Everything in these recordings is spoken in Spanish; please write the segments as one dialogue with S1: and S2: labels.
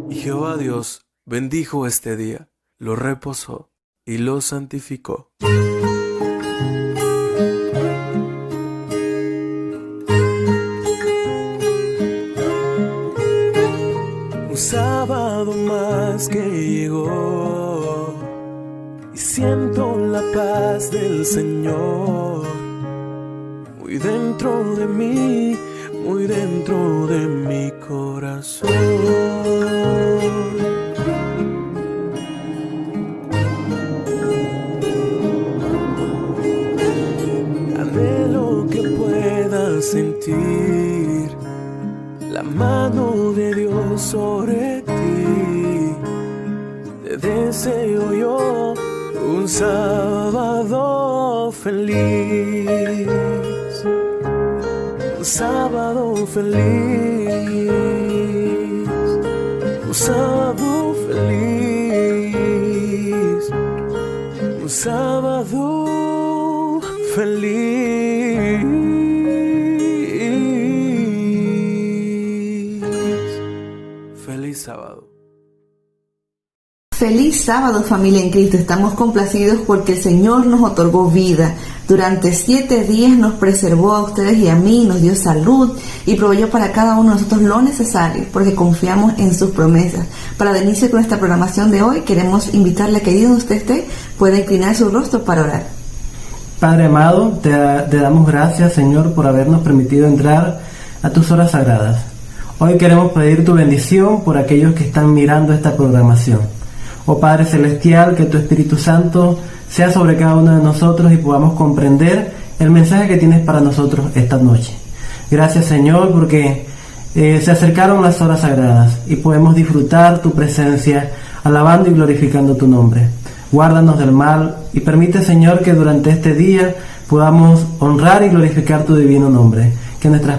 S1: Y Jehová Dios bendijo este día, lo reposó y lo santificó. Un sábado más que llegó y siento la paz del Señor muy dentro de mí, muy dentro de mi corazón. Anhelo que puedas sentir la mano de Dios sobre ti. Te deseo yo un sábado feliz, un sábado feliz, un sábado feliz, un sábado feliz. Feliz sábado.
S2: Feliz sábado, familia en Cristo. Estamos complacidos porque el Señor nos otorgó vida. Durante 7 días nos preservó a ustedes y a mí, nos dio salud y proveyó para cada uno de nosotros lo necesario, porque confiamos en sus promesas. Para dar inicio con esta programación de hoy, queremos invitarle a que allí donde usted esté pueda inclinar su rostro para orar.
S3: Padre amado, te damos gracias, Señor, por habernos permitido entrar a tus horas sagradas. Hoy queremos pedir tu bendición por aquellos que están mirando esta programación. Oh Padre Celestial, que tu Espíritu Santo sea sobre cada uno de nosotros y podamos comprender el mensaje que tienes para nosotros esta noche. Gracias, Señor, porque se acercaron las horas sagradas y podemos disfrutar tu presencia, alabando y glorificando tu nombre. Guárdanos del mal y permite, Señor, que durante este día podamos honrar y glorificar tu divino nombre. Que nuestros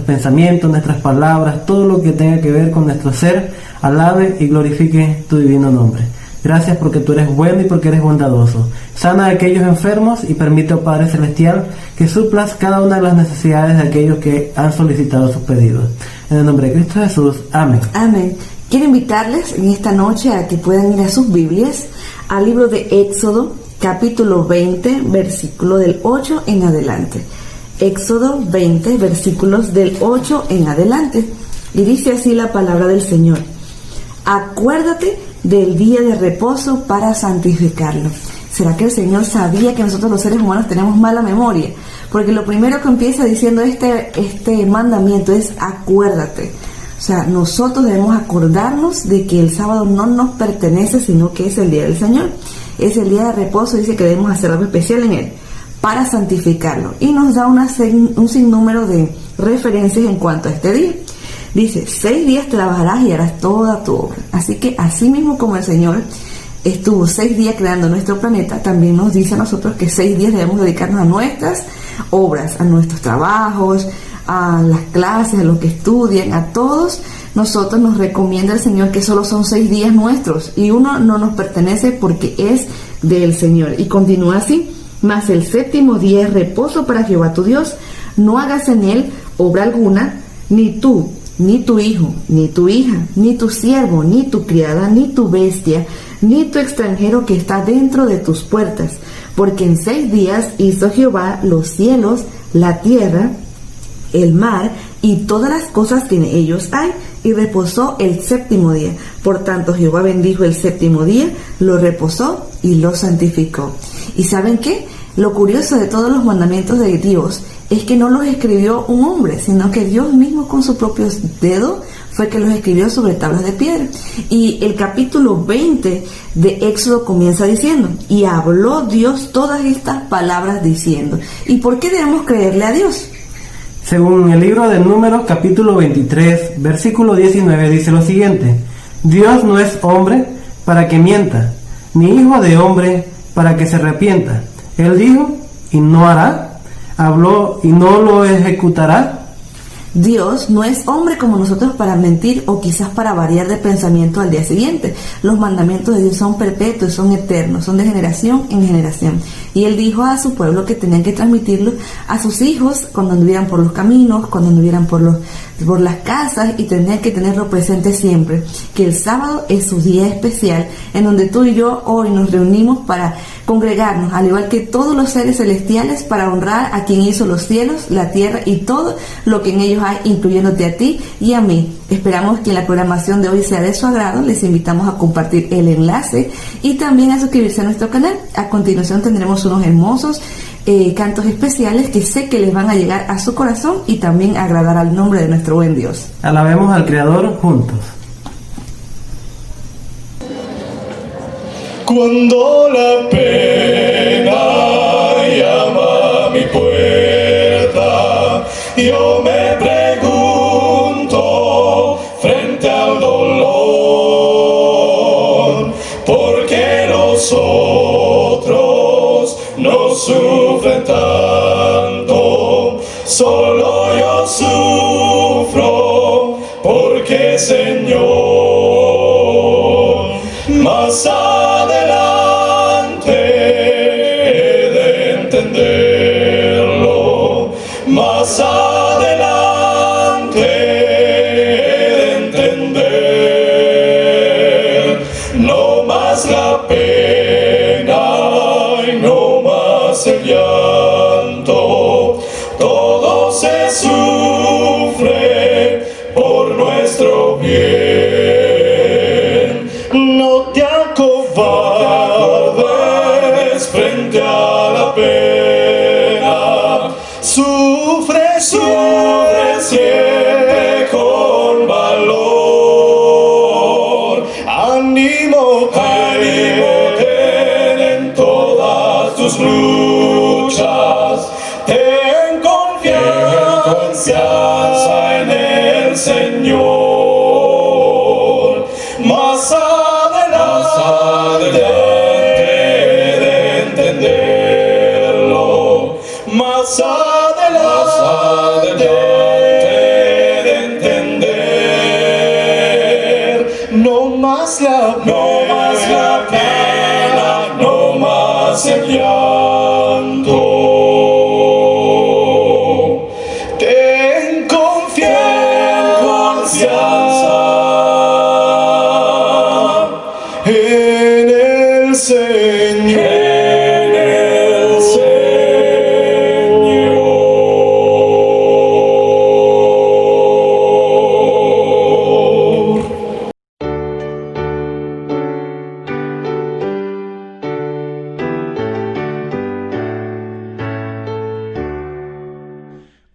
S3: pensamientos, nuestras palabras, todo lo que tenga que ver con nuestro ser, alabe y glorifique tu divino nombre. Gracias porque tú eres bueno y porque eres bondadoso. Sana a aquellos enfermos y permite, oh Padre Celestial, que suplas cada una de las necesidades de aquellos que han solicitado sus pedidos. En el nombre de Cristo Jesús. Amén.
S2: Amén. Quiero invitarles en esta noche a que puedan ir a sus Biblias al libro de Éxodo, capítulo 20, versículo del 8 en adelante. Éxodo 20, versículos del 8 en adelante. Y dice así la palabra del Señor: acuérdate del día de reposo para santificarlo. ¿Será que el Señor sabía que nosotros los seres humanos tenemos mala memoria? Porque lo primero que empieza diciendo este mandamiento es acuérdate. O sea, nosotros debemos acordarnos de que el sábado no nos pertenece, sino que es el día del Señor. Es el día de reposo, dice que debemos hacer algo especial en él para santificarlo. Y nos da un sinnúmero de referencias en cuanto a este día. Dice, 6 días trabajarás y harás toda tu obra. Así que así mismo como el Señor estuvo 6 días creando nuestro planeta, también nos dice a nosotros que 6 días debemos dedicarnos a nuestras obras, a nuestros trabajos, a las clases, a los que estudian, a todos nosotros nos recomienda el Señor que solo son 6 días nuestros y uno no nos pertenece porque es del Señor. Y continúa así: mas el 7º día es reposo para Jehová tu Dios, no hagas en él obra alguna, ni tú, ni tu hijo, ni tu hija, ni tu siervo, ni tu criada, ni tu bestia, ni tu extranjero que está dentro de tus puertas, porque en 6 días hizo Jehová los cielos, la tierra, el mar y todas las cosas que en ellos hay, y reposó el 7º día. Por tanto, Jehová bendijo el 7º día, lo reposó y lo santificó. ¿Y saben qué? Lo curioso de todos los mandamientos de Dios es que no los escribió un hombre, sino que Dios mismo con sus propios dedos fue que los escribió sobre tablas de piedra. Y el capítulo 20 de Éxodo comienza diciendo: y habló Dios todas estas palabras diciendo. ¿Y por qué debemos creerle a Dios?
S3: Según el libro de Números, capítulo 23, versículo 19, dice lo siguiente: Dios no es hombre para que mienta, ni hijo de hombre para que se arrepienta. Él dijo y no hará, habló y no lo ejecutará.
S2: Dios no es hombre como nosotros para mentir o quizás para variar de pensamiento al día siguiente. Los mandamientos de Dios son perpetuos, son eternos, son de generación en generación. Y Él dijo a su pueblo que tenían que transmitirlos a sus hijos cuando anduvieran por los caminos, cuando anduvieran por las casas, y tenían que tenerlo presente siempre, que el sábado es su día especial en donde tú y yo hoy nos reunimos para congregarnos, al igual que todos los seres celestiales, para honrar a quien hizo los cielos, la tierra y todo lo que en ellos hay, incluyéndote a ti y a mí. Esperamos que la programación de hoy sea de su agrado. Les invitamos a compartir el enlace y también a suscribirse a nuestro canal. A continuación tendremos unos hermosos cantos especiales que sé que les van a llegar a su corazón y también agradar al nombre de nuestro buen Dios.
S3: Alabemos al Creador juntos.
S4: Cuando la pena llama a mi puerta, yo me pregunto frente al dolor, ¿por qué los otros no sufren tanto? Solo yo sufro, porque Señor, más adelante he de entenderlo, más adelante he de entender, no más la pena y no más el llanto, todo se sufre por nuestro bien. No te acobardes frente a la pena, sufre siempre con valor, ánimo ten en todas tus luchas, ten confianza en el Señor, más adelante de entenderlo, más adelante de entender, no más la pena, no más el llanto, ten confianza en el Señor.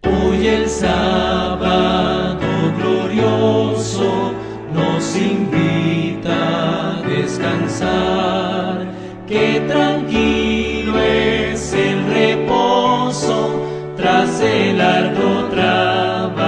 S5: Hoy el sábado glorioso nos invita a descansar, que tranquilo es el reposo tras el arduo trabajar.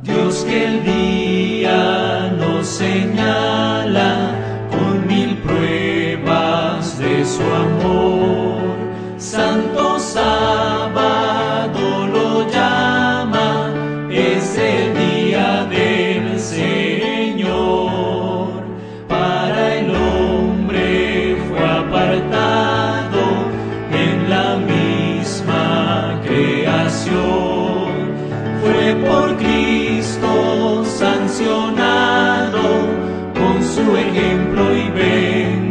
S5: Dios que el día nos señala con 1000 pruebas de su amor, santo sábado lo llama, es el día del Señor. Para el hombre fue apartado en la misma creación, fue por Cristo sancionado con su ejemplo y bendición.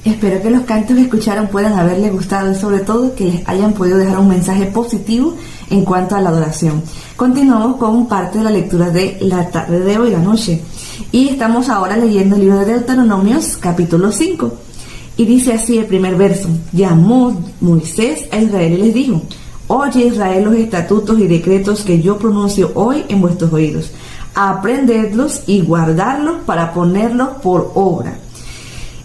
S2: Espero que los cantos que escucharon puedan haberles gustado y sobre todo que les hayan podido dejar un mensaje positivo en cuanto a la adoración. Continuamos con parte de la lectura de la tarde de hoy, la noche. Y estamos ahora leyendo el libro de Deuteronomios, capítulo 5. Y dice así el primer verso: llamó Moisés a Israel y les dijo: oye Israel los estatutos y decretos que yo pronuncio hoy en vuestros oídos. Aprendedlos y guardarlos para ponerlos por obra.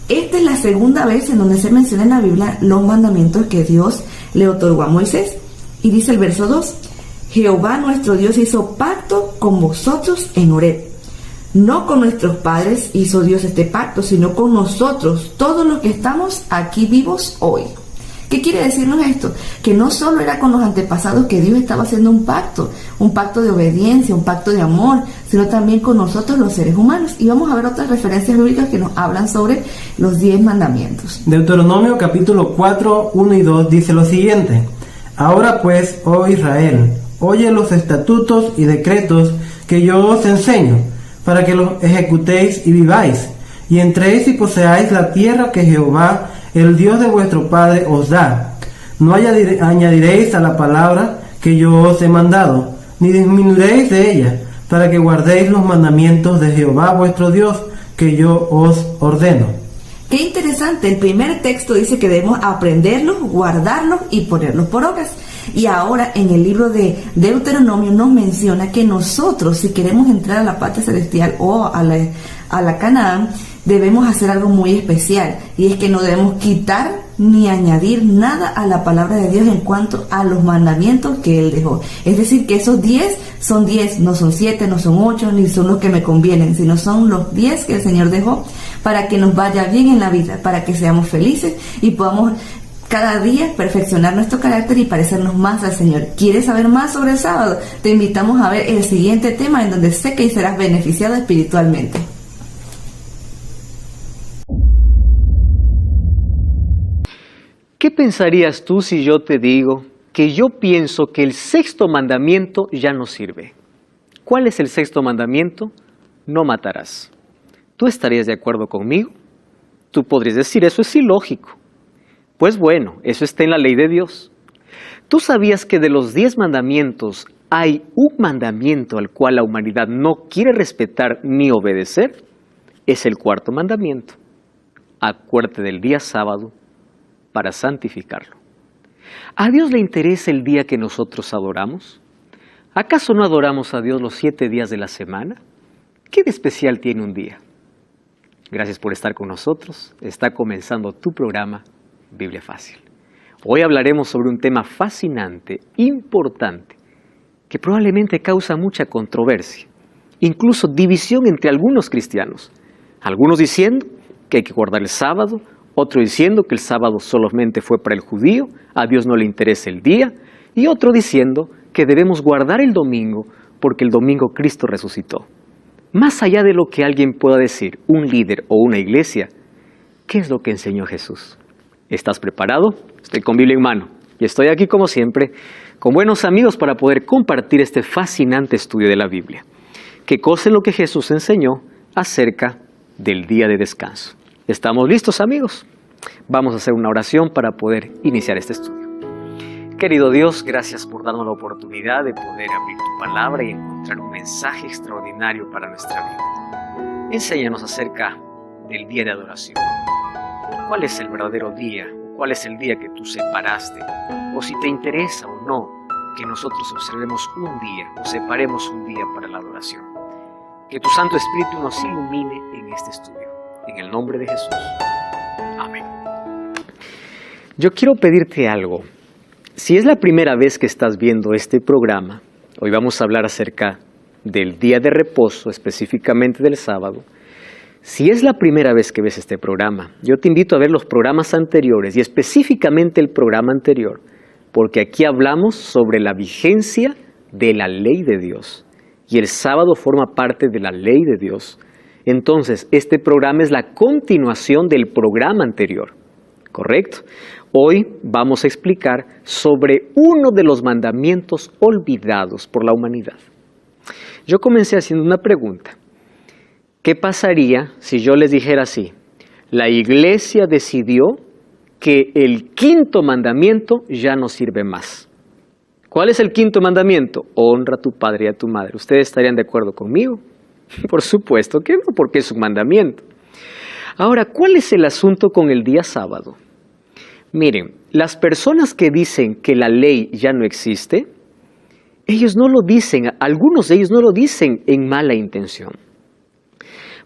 S2: Esta es la segunda vez en donde se menciona en la Biblia los mandamientos que Dios le otorgó a Moisés. Y dice el verso 2: Jehová nuestro Dios hizo pacto con vosotros en Horeb. No con nuestros padres hizo Dios este pacto, sino con nosotros, todos los que estamos aquí vivos hoy. ¿Qué quiere decirnos esto? Que no solo era con los antepasados que Dios estaba haciendo un pacto de obediencia, un pacto de amor, sino también con nosotros los seres humanos. Y vamos a ver otras referencias bíblicas que nos hablan sobre los 10 mandamientos.
S3: Deuteronomio capítulo 4, 1 y 2 dice lo siguiente: Ahora pues, oh Israel, oye los estatutos y decretos que yo os enseño, para que los ejecutéis y viváis, y entréis y poseáis la tierra que Jehová, el Dios de vuestro Padre, os da. No añadiréis a la palabra que yo os he mandado, ni disminuiréis de ella, para que guardéis los mandamientos de Jehová vuestro Dios, que yo os ordeno.
S2: Qué interesante, el primer texto dice que debemos aprenderlos, guardarlos y ponerlos por obras. Y ahora en el libro de Deuteronomio nos menciona que nosotros, si queremos entrar a la patria celestial o a la Canaán, debemos hacer algo muy especial, y es que no debemos quitar ni añadir nada a la palabra de Dios en cuanto a los mandamientos que Él dejó. Es decir, que esos 10 son 10, no son 7, no son 8, ni son los que me convienen, sino son los 10 que el Señor dejó para que nos vaya bien en la vida, para que seamos felices y podamos cada día perfeccionar nuestro carácter y parecernos más al Señor. ¿Quieres saber más sobre el sábado? Te invitamos a ver el siguiente tema, en donde sé que serás beneficiado espiritualmente.
S6: ¿Qué pensarías tú si yo te digo que yo pienso que el 6º mandamiento ya no sirve? ¿Cuál es el 6º mandamiento? No matarás. ¿Tú estarías de acuerdo conmigo? Tú podrías decir, eso es ilógico. Pues bueno, eso está en la ley de Dios. ¿Tú sabías que de los 10 mandamientos hay un mandamiento al cual la humanidad no quiere respetar ni obedecer? Es el 4º mandamiento. Acuérdate del día sábado para santificarlo. ¿A Dios le interesa el día que nosotros adoramos? ¿Acaso no adoramos a Dios los 7 días de la semana? ¿Qué de especial tiene un día? Gracias por estar con nosotros. Está comenzando tu programa Biblia Fácil. Hoy hablaremos sobre un tema fascinante, importante, que probablemente causa mucha controversia, incluso división entre algunos cristianos. Algunos diciendo que hay que guardar el sábado, otro diciendo que el sábado solamente fue para el judío, a Dios no le interesa el día, y otro diciendo que debemos guardar el domingo porque el domingo Cristo resucitó. Más allá de lo que alguien pueda decir, un líder o una iglesia, ¿qué es lo que enseñó Jesús? ¿Estás preparado? Estoy con Biblia en mano y estoy aquí como siempre con buenos amigos para poder compartir este fascinante estudio de la Biblia. ¿Qué cosa es lo que Jesús enseñó acerca del día de descanso? ¿Estamos listos, amigos? Vamos a hacer una oración para poder iniciar este estudio. Querido Dios, gracias por darnos la oportunidad de poder abrir tu palabra y encontrar un mensaje extraordinario para nuestra vida. Enséñanos acerca del día de adoración. ¿Cuál es el verdadero día? ¿Cuál es el día que tú separaste? O si te interesa o no que nosotros observemos un día o separemos un día para la adoración. Que tu Santo Espíritu nos ilumine en este estudio. En el nombre de Jesús. Amén. Yo quiero pedirte algo. Si es la primera vez que estás viendo este programa, hoy vamos a hablar acerca del día de reposo, específicamente del sábado. Si es la primera vez que ves este programa, yo te invito a ver los programas anteriores y específicamente el programa anterior, porque aquí hablamos sobre la vigencia de la ley de Dios y el sábado forma parte de la ley de Dios. Entonces, este programa es la continuación del programa anterior, ¿correcto? Hoy vamos a explicar sobre uno de los mandamientos olvidados por la humanidad. Yo comencé haciendo una pregunta. ¿Qué pasaría si yo les dijera así? La iglesia decidió que el 5.º mandamiento ya no sirve más. ¿Cuál es el 5.º mandamiento? Honra a tu padre y a tu madre. ¿Ustedes estarían de acuerdo conmigo? Por supuesto que no, porque es un mandamiento. Ahora, ¿cuál es el asunto con el día sábado? Miren, las personas que dicen que la ley ya no existe, ellos no lo dicen, algunos de ellos no lo dicen en mala intención.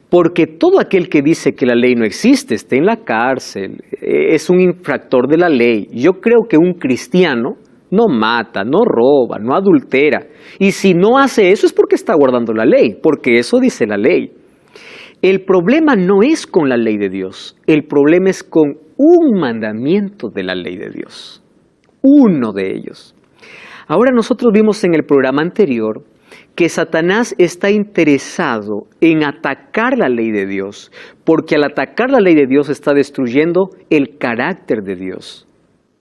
S6: Porque todo aquel que dice que la ley no existe está en la cárcel, es un infractor de la ley. Yo creo que un cristiano no mata, no roba, no adultera. Y si no hace eso es porque está guardando la ley, porque eso dice la ley. El problema no es con la ley de Dios, el problema es con un mandamiento de la ley de Dios, uno de ellos. Ahora nosotros vimos en el programa anterior que Satanás está interesado en atacar la ley de Dios, porque al atacar la ley de Dios está destruyendo el carácter de Dios,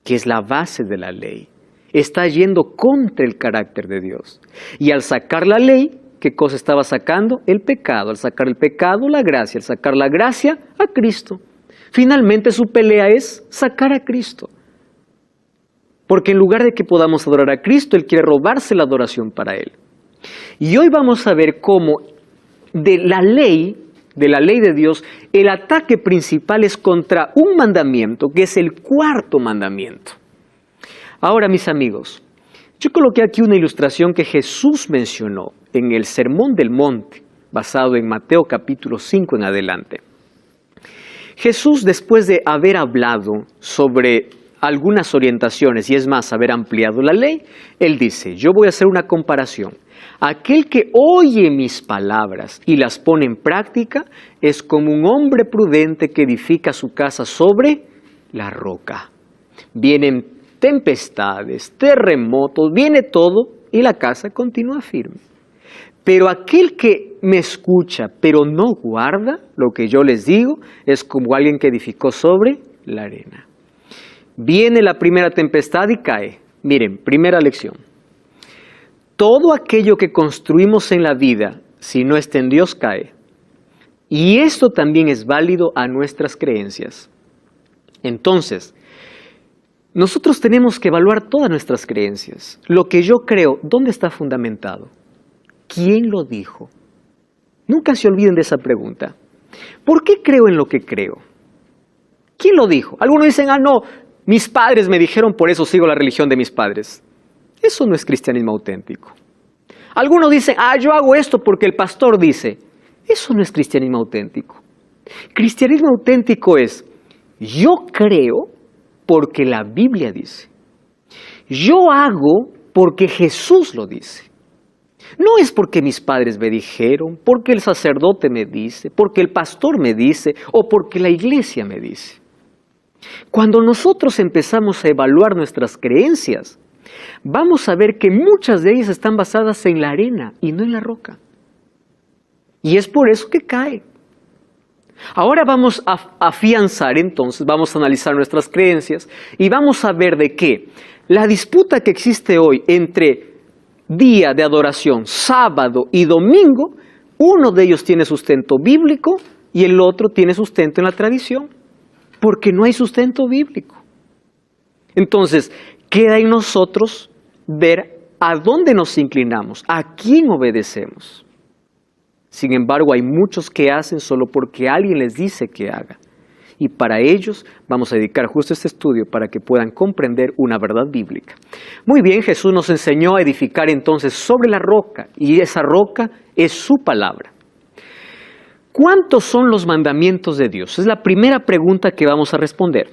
S6: que es la base de la ley. Está yendo contra el carácter de Dios. Y al sacar la ley, ¿qué cosa estaba sacando? El pecado. Al sacar el pecado, la gracia. Al sacar la gracia, a Cristo. Finalmente su pelea es sacar a Cristo. Porque en lugar de que podamos adorar a Cristo, Él quiere robarse la adoración para Él. Y hoy vamos a ver cómo de la ley de Dios, el ataque principal es contra un mandamiento, que es el cuarto mandamiento. Ahora, mis amigos, yo coloqué aquí una ilustración que Jesús mencionó en el Sermón del Monte, basado en Mateo capítulo 5 en adelante. Jesús, después de haber hablado sobre algunas orientaciones, y es más, haber ampliado la ley, Él dice, yo voy a hacer una comparación. Aquel que oye mis palabras y las pone en práctica es como un hombre prudente que edifica su casa sobre la roca. Vienen tempestades, terremotos, viene todo y la casa continúa firme. Pero aquel que me escucha pero no guarda lo que yo les digo es como alguien que edificó sobre la arena. Viene la primera tempestad y cae. Miren, primera lección. Todo aquello que construimos en la vida, si no está en Dios, cae. Y esto también es válido a nuestras creencias. Entonces, nosotros tenemos que evaluar todas nuestras creencias. Lo que yo creo, ¿dónde está fundamentado? ¿Quién lo dijo? Nunca se olviden de esa pregunta. ¿Por qué creo en lo que creo? ¿Quién lo dijo? Algunos dicen, no, mis padres me dijeron, por eso sigo la religión de mis padres. Eso no es cristianismo auténtico. Algunos dicen, yo hago esto porque el pastor dice. Eso no es cristianismo auténtico. Cristianismo auténtico es, yo creo porque la Biblia dice. Yo hago porque Jesús lo dice. No es porque mis padres me dijeron, porque el sacerdote me dice, porque el pastor me dice o porque la iglesia me dice. Cuando nosotros empezamos a evaluar nuestras creencias, vamos a ver que muchas de ellas están basadas en la arena y no en la roca. Y es por eso que cae. Ahora vamos a afianzar entonces, vamos a analizar nuestras creencias y vamos a ver de qué la disputa que existe hoy entre día de adoración, sábado y domingo, uno de ellos tiene sustento bíblico y el otro tiene sustento en la tradición, porque no hay sustento bíblico. Entonces, queda en nosotros ver a dónde nos inclinamos, a quién obedecemos. Sin embargo, hay muchos que hacen solo porque alguien les dice que haga. Y para ellos vamos a dedicar justo este estudio para que puedan comprender una verdad bíblica. Muy bien, Jesús nos enseñó a edificar entonces sobre la roca, y esa roca es su palabra. ¿Cuántos son los mandamientos de Dios? Es la primera pregunta que vamos a responder.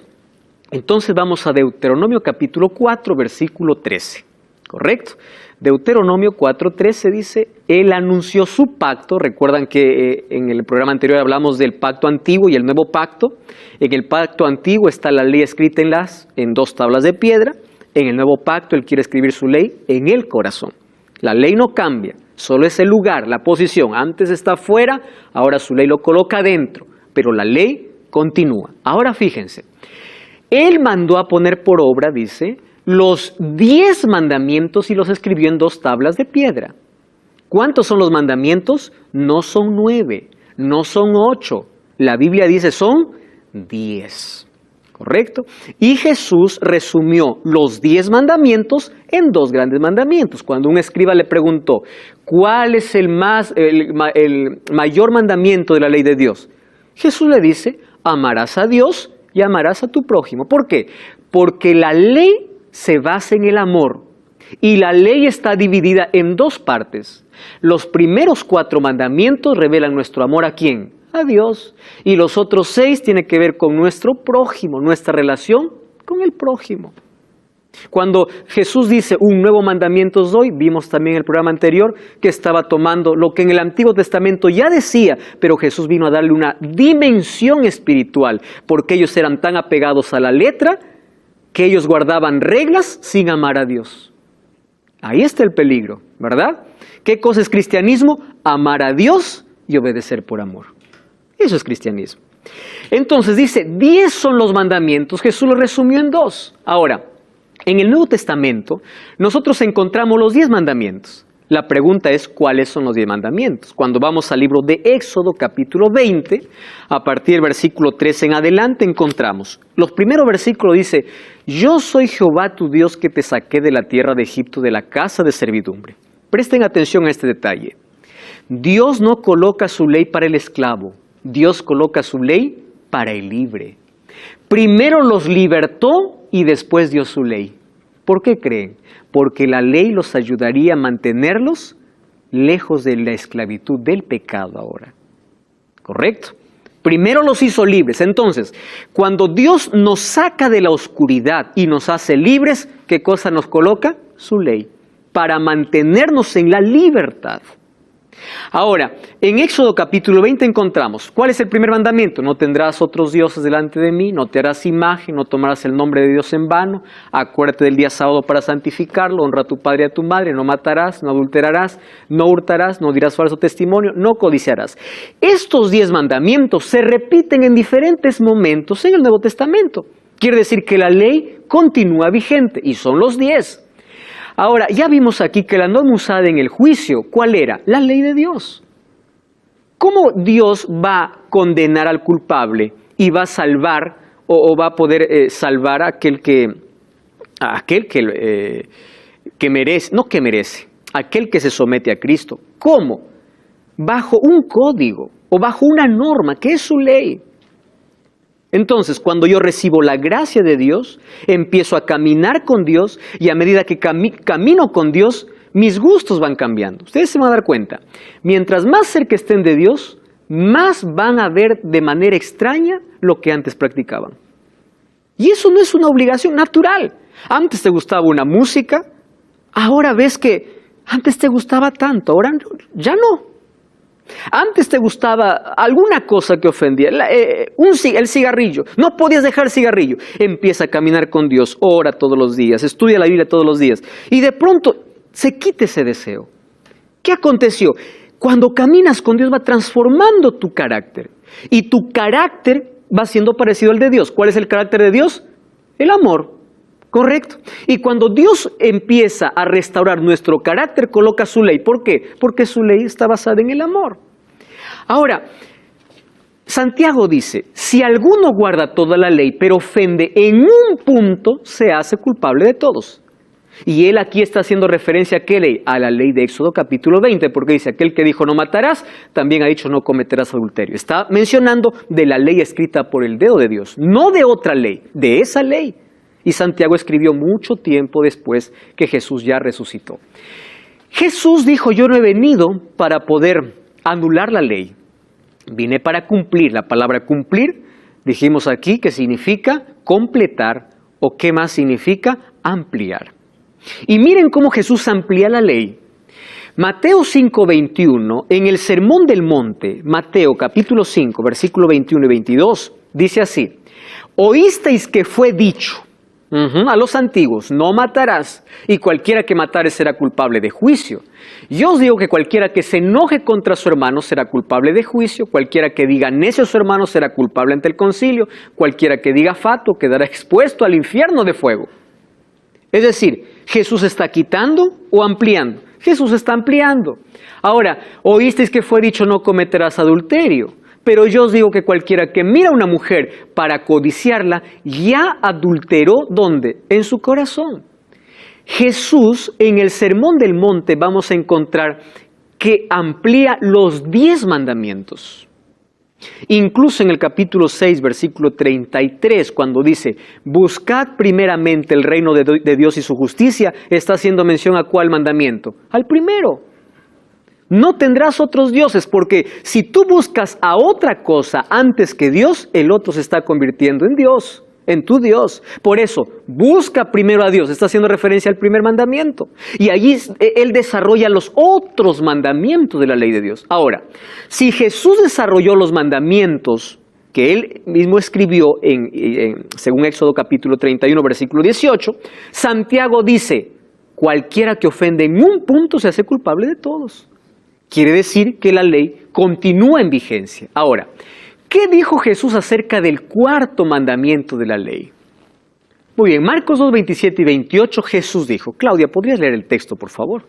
S6: Entonces vamos a Deuteronomio capítulo 4, versículo 13, ¿correcto? Deuteronomio 4:13 dice, Él anunció su pacto. Recuerdan que en el programa anterior hablamos del pacto antiguo y el nuevo pacto. En el pacto antiguo está la ley escrita en 2 tablas de piedra. En el nuevo pacto Él quiere escribir su ley en el corazón. La ley no cambia, solo es el lugar, la posición. Antes está afuera, ahora su ley lo coloca adentro, pero la ley continúa. Ahora fíjense, Él mandó a poner por obra, dice, los 10 mandamientos y los escribió en 2 tablas de piedra. ¿Cuántos son los mandamientos? No son 9, no son 8. La Biblia dice son 10. ¿Correcto? Y Jesús resumió los 10 mandamientos en 2 grandes mandamientos. Cuando un escriba le preguntó, ¿cuál es el mayor mandamiento de la ley de Dios? Jesús le dice, amarás a Dios y amarás a tu prójimo. ¿Por qué? Porque la ley se basa en el amor y la ley está dividida en 2 partes. Los primeros 4 mandamientos revelan nuestro amor ¿a quién? A Dios. Y los otros 6 tienen que ver con nuestro prójimo, nuestra relación con el prójimo. Cuando Jesús dice un nuevo mandamiento os doy, vimos también en el programa anterior que estaba tomando lo que en el Antiguo Testamento ya decía, pero Jesús vino a darle una dimensión espiritual, porque ellos eran tan apegados a la letra que ellos guardaban reglas sin amar a Dios. Ahí está el peligro, ¿verdad? ¿Qué cosa es cristianismo? Amar a Dios y obedecer por amor. Eso es cristianismo. Entonces dice, 10 son los mandamientos, Jesús los resumió en 2. Ahora, en el Nuevo Testamento, nosotros encontramos los 10 mandamientos. La pregunta es, ¿cuáles son los 10 mandamientos? Cuando vamos al libro de Éxodo, capítulo 20, a partir del versículo 13 en adelante, encontramos. Los primeros versículos dice, yo soy Jehová tu Dios que te saqué de la tierra de Egipto, de la casa de servidumbre. Presten atención a este detalle. Dios no coloca su ley para el esclavo, Dios coloca su ley para el libre. Primero los libertó y después dio su ley. ¿Por qué creen? Porque la ley los ayudaría a mantenerlos lejos de la esclavitud del pecado ahora. ¿Correcto? Primero los hizo libres. Entonces, cuando Dios nos saca de la oscuridad y nos hace libres, ¿qué cosa nos coloca? Su ley, para mantenernos en la libertad. Ahora, en Éxodo capítulo 20 encontramos, ¿cuál es el primer mandamiento? No tendrás otros dioses delante de mí, no te harás imagen, no tomarás el nombre de Dios en vano, acuérdate del día sábado para santificarlo, honra a tu padre y a tu madre, no matarás, no adulterarás, no hurtarás, no dirás falso testimonio, no codiciarás. Estos 10 mandamientos se repiten en diferentes momentos en el Nuevo Testamento. Quiere decir que la ley continúa vigente y son los 10. Ahora, ya vimos aquí que la norma usada en el juicio, ¿cuál era? La ley de Dios. ¿Cómo Dios va a condenar al culpable y va a salvar o va a poder salvar a aquel que merece, no que merece, aquel que se somete a Cristo? ¿Cómo? Bajo un código o bajo una norma que es su ley. Entonces, cuando yo recibo la gracia de Dios, empiezo a caminar con Dios y a medida que camino con Dios, mis gustos van cambiando. Ustedes se van a dar cuenta, mientras más cerca estén de Dios, más van a ver de manera extraña lo que antes practicaban. Y eso no es una obligación natural. Antes te gustaba una música, ahora ves que antes te gustaba tanto, ahora ya no. Antes te gustaba alguna cosa que ofendía, el cigarrillo, no podías dejar el cigarrillo. Empieza a caminar con Dios, ora todos los días, estudia la Biblia todos los días y de pronto se quita ese deseo. ¿Qué aconteció? Cuando caminas con Dios va transformando tu carácter y tu carácter va siendo parecido al de Dios. ¿Cuál es el carácter de Dios? El amor. Correcto. Y cuando Dios empieza a restaurar nuestro carácter, coloca su ley. ¿Por qué? Porque su ley está basada en el amor. Ahora, Santiago dice, si alguno guarda toda la ley, pero ofende en un punto, se hace culpable de todos. Y él aquí está haciendo referencia a qué ley? A la ley de Éxodo capítulo 20, porque dice, aquel que dijo no matarás, también ha dicho no cometerás adulterio. Está mencionando de la ley escrita por el dedo de Dios, no de otra ley, de esa ley. Y Santiago escribió mucho tiempo después que Jesús ya resucitó. Jesús dijo, yo no he venido para poder anular la ley. Vine para cumplir. La palabra cumplir, dijimos aquí que significa completar o qué más significa ampliar. Y miren cómo Jesús amplía la ley. Mateo 5:21, en el Sermón del Monte, Mateo capítulo 5, versículo 21 y 22, dice así, oísteis que fue dicho, a los antiguos, no matarás, y cualquiera que matare será culpable de juicio. Yo os digo que cualquiera que se enoje contra su hermano será culpable de juicio, cualquiera que diga necio a su hermano será culpable ante el concilio, cualquiera que diga fatuo quedará expuesto al infierno de fuego. Es decir, ¿Jesús está quitando o ampliando? Jesús está ampliando. Ahora, oísteis que fue dicho no cometerás adulterio. Pero yo os digo que cualquiera que mira a una mujer para codiciarla, ya adulteró, ¿dónde? En su corazón. Jesús, en el Sermón del Monte, vamos a encontrar que amplía los 10 mandamientos. Incluso en el capítulo 6, versículo 33, cuando dice, buscad primeramente el reino de Dios y su justicia, está haciendo mención a ¿cuál mandamiento? Al primero. No tendrás otros dioses, porque si tú buscas a otra cosa antes que Dios, el otro se está convirtiendo en Dios. en tu Dios. Por eso, busca primero a Dios. Está haciendo referencia al primer mandamiento. Y allí Él desarrolla los otros mandamientos de la ley de Dios. Ahora, si Jesús desarrolló los mandamientos que Él mismo escribió según Éxodo capítulo 31, versículo 18, Santiago dice, cualquiera que ofende en un punto se hace culpable de todos. Quiere decir que la ley continúa en vigencia. Ahora, ¿qué dijo Jesús acerca del cuarto mandamiento de la ley? Muy bien, Marcos 2, 27 y 28, Jesús dijo. Claudia, ¿podrías leer el texto, por favor?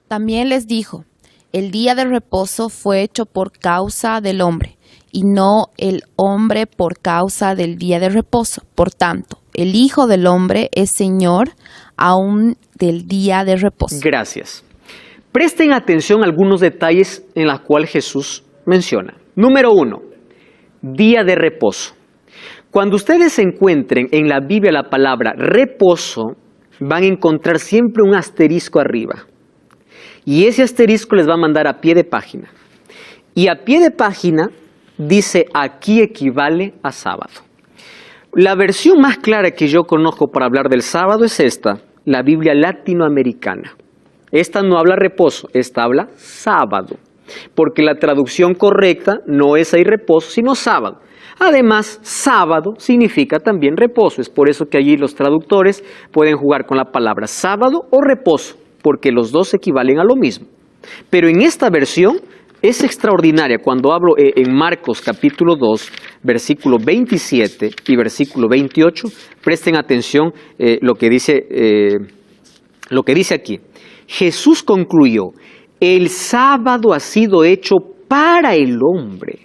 S7: También les dijo, el día de reposo fue hecho por causa del hombre, y no el hombre por causa del día de reposo. Por tanto, el Hijo del Hombre es Señor aún del día de reposo. Gracias.
S6: Presten atención a algunos detalles en los cuales Jesús menciona. Número 1, día de reposo. Cuando ustedes encuentren en la Biblia la palabra reposo, van a encontrar siempre un asterisco arriba. Y ese asterisco les va a mandar a pie de página. Y a pie de página dice, aquí equivale a sábado. La versión más clara que yo conozco para hablar del sábado es esta, la Biblia latinoamericana. Esta no habla reposo, esta habla sábado. Porque la traducción correcta no es ahí reposo, sino sábado. Además, sábado significa también reposo. Es por eso que allí los traductores pueden jugar con la palabra sábado o reposo, porque los dos equivalen a lo mismo. Pero en esta versión es extraordinaria. Cuando hablo en Marcos capítulo 2, versículo 27 y versículo 28, presten atención lo que dice aquí. Jesús concluyó, el sábado ha sido hecho para el hombre,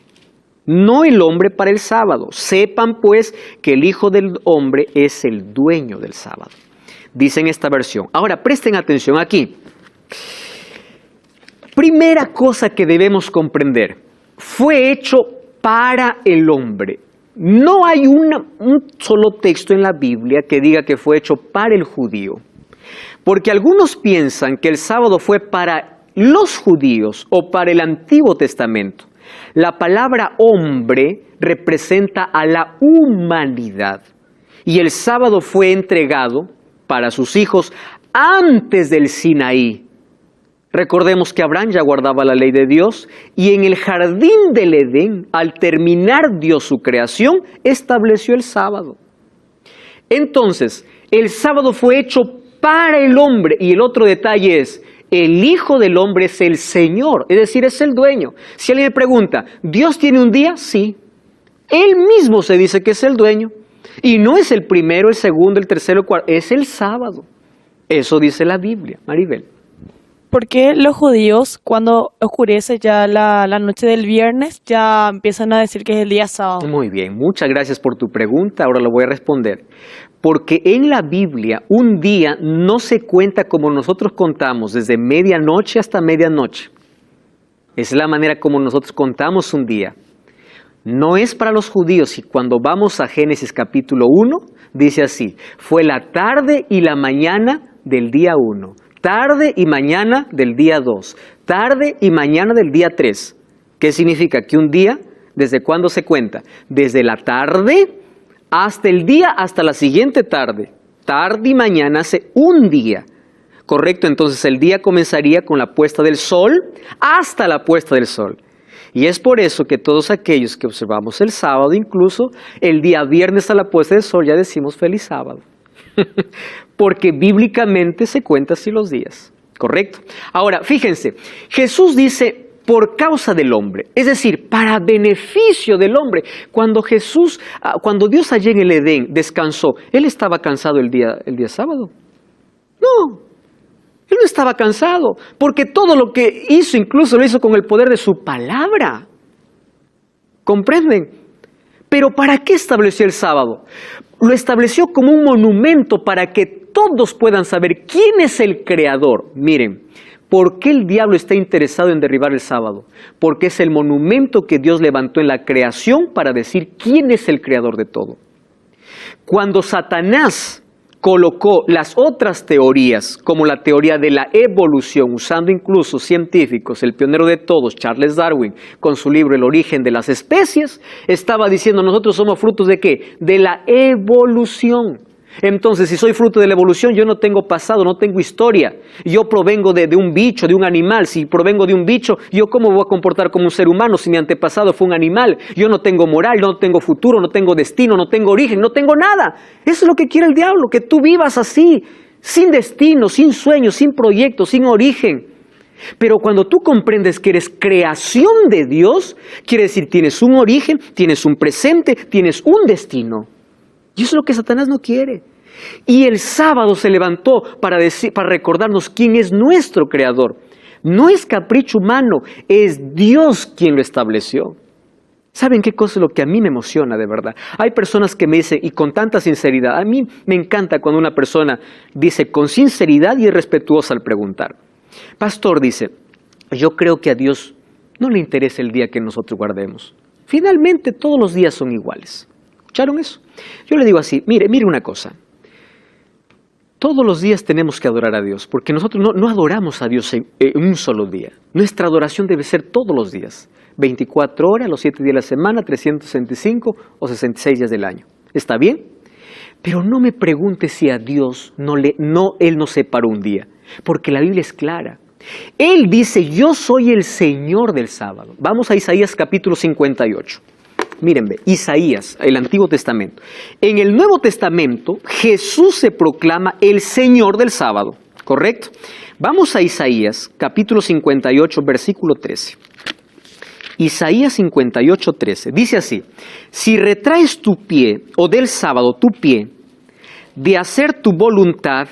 S6: no el hombre para el sábado. Sepan pues que el Hijo del Hombre es el dueño del sábado. Dice en esta versión. Ahora presten atención aquí. Primera cosa que debemos comprender, fue hecho para el hombre. No hay un solo texto en la Biblia que diga que fue hecho para el judío. Porque algunos piensan que el sábado fue para los judíos o para el Antiguo Testamento. La palabra hombre representa a la humanidad. Y el sábado fue entregado para sus hijos antes del Sinaí. Recordemos que Abraham ya guardaba la ley de Dios y en el jardín del Edén, al terminar Dios su creación, estableció el sábado. Entonces, el sábado fue hecho para el hombre y el otro detalle es, el Hijo del Hombre es el Señor, es decir, es el dueño. Si alguien me pregunta, ¿Dios tiene un día? Sí. Él mismo se dice que es el dueño. Y no es el primero, el segundo, el tercero, el cuarto, es el sábado. Eso dice la Biblia, Maribel.
S8: ¿Por qué los judíos, cuando oscurece ya la noche del viernes, ya empiezan a decir que es el día sábado?
S6: Muy bien, muchas gracias por tu pregunta, ahora lo voy a responder. Porque en la Biblia un día no se cuenta como nosotros contamos, desde medianoche hasta medianoche. Es la manera como nosotros contamos un día. No es para los judíos y cuando vamos a Génesis capítulo 1, dice así, fue la tarde y la mañana del día 1. Tarde y mañana del día 2, tarde y mañana del día 3. ¿Qué significa? Que un día, ¿desde cuándo se cuenta? Desde la tarde hasta el día, hasta la siguiente tarde. Tarde y mañana hace un día. ¿Correcto? Entonces el día comenzaría con la puesta del sol hasta la puesta del sol. Y es por eso que todos aquellos que observamos el sábado, incluso el día viernes a la puesta del sol, ya decimos feliz sábado. Porque bíblicamente se cuenta así los días, ¿correcto? Ahora, fíjense, Jesús dice por causa del hombre, es decir, para beneficio del hombre. Cuando Dios allí en el Edén descansó, ¿Él estaba cansado el día sábado? No, Él no estaba cansado, porque todo lo que hizo, incluso lo hizo con el poder de su palabra. ¿Comprenden? Pero ¿para qué estableció el sábado? Lo estableció como un monumento para que todos puedan saber quién es el creador. Miren, ¿por qué el diablo está interesado en derribar el sábado? Porque es el monumento que Dios levantó en la creación para decir quién es el creador de todo. Cuando Satanás colocó las otras teorías, como la teoría de la evolución, usando incluso científicos, el pionero de todos, Charles Darwin, con su libro El origen de las especies, estaba diciendo, nosotros somos frutos ¿de qué? De la evolución. Entonces, si soy fruto de la evolución, yo no tengo pasado, no tengo historia. Yo provengo de un bicho, de un animal. Si provengo de un bicho, ¿yo cómo me voy a comportar como un ser humano si mi antepasado fue un animal? Yo no tengo moral, no tengo futuro, no tengo destino, no tengo origen, no tengo nada. Eso es lo que quiere el diablo, que tú vivas así, sin destino, sin sueño, sin proyecto, sin origen. Pero cuando tú comprendes que eres creación de Dios, quiere decir tienes un origen, tienes un presente, tienes un destino. Y eso es lo que Satanás no quiere. Y el sábado se levantó para recordarnos quién es nuestro creador. No es capricho humano, es Dios quien lo estableció. ¿Saben qué cosa es lo que a mí me emociona de verdad? Hay personas que me dicen, y con tanta sinceridad, a mí me encanta cuando una persona dice con sinceridad y es respetuosa al preguntar. Pastor, dice, yo creo que a Dios no le interesa el día que nosotros guardemos. Finalmente todos los días son iguales. ¿Escucharon eso? Yo le digo así, mire una cosa. Todos los días tenemos que adorar a Dios, porque nosotros no adoramos a Dios en un solo día. Nuestra adoración debe ser todos los días. 24 horas, los 7 días de la semana, 365 o 66 días del año. ¿Está bien? Pero no me pregunte si a Dios Él no separó un día, porque la Biblia es clara. Él dice, yo soy el Señor del sábado. Vamos a Isaías capítulo 58. Mírenme, Isaías, el Antiguo Testamento. En el Nuevo Testamento, Jesús se proclama el Señor del sábado, ¿correcto? Vamos a Isaías, capítulo 58, versículo 13. Isaías 58, 13. Dice así, si retraes tu pie, o del sábado tu pie, de hacer tu voluntad,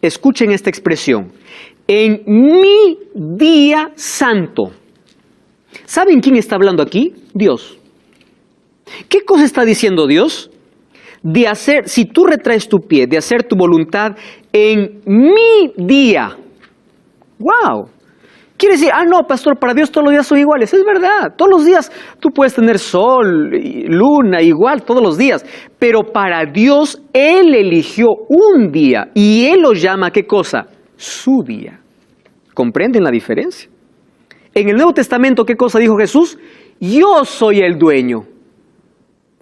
S6: escuchen esta expresión, en mi día santo. ¿Saben quién está hablando aquí? Dios. ¿Qué cosa está diciendo Dios? De hacer, si tú retraes tu pie, de hacer tu voluntad en mi día. ¡Wow! Quiere decir, no, pastor, para Dios todos los días son iguales. Es verdad, todos los días tú puedes tener sol, luna, igual, todos los días. Pero para Dios, Él eligió un día y Él lo llama, ¿qué cosa? Su día. ¿Comprenden la diferencia? En el Nuevo Testamento, ¿qué cosa dijo Jesús? Yo soy el dueño.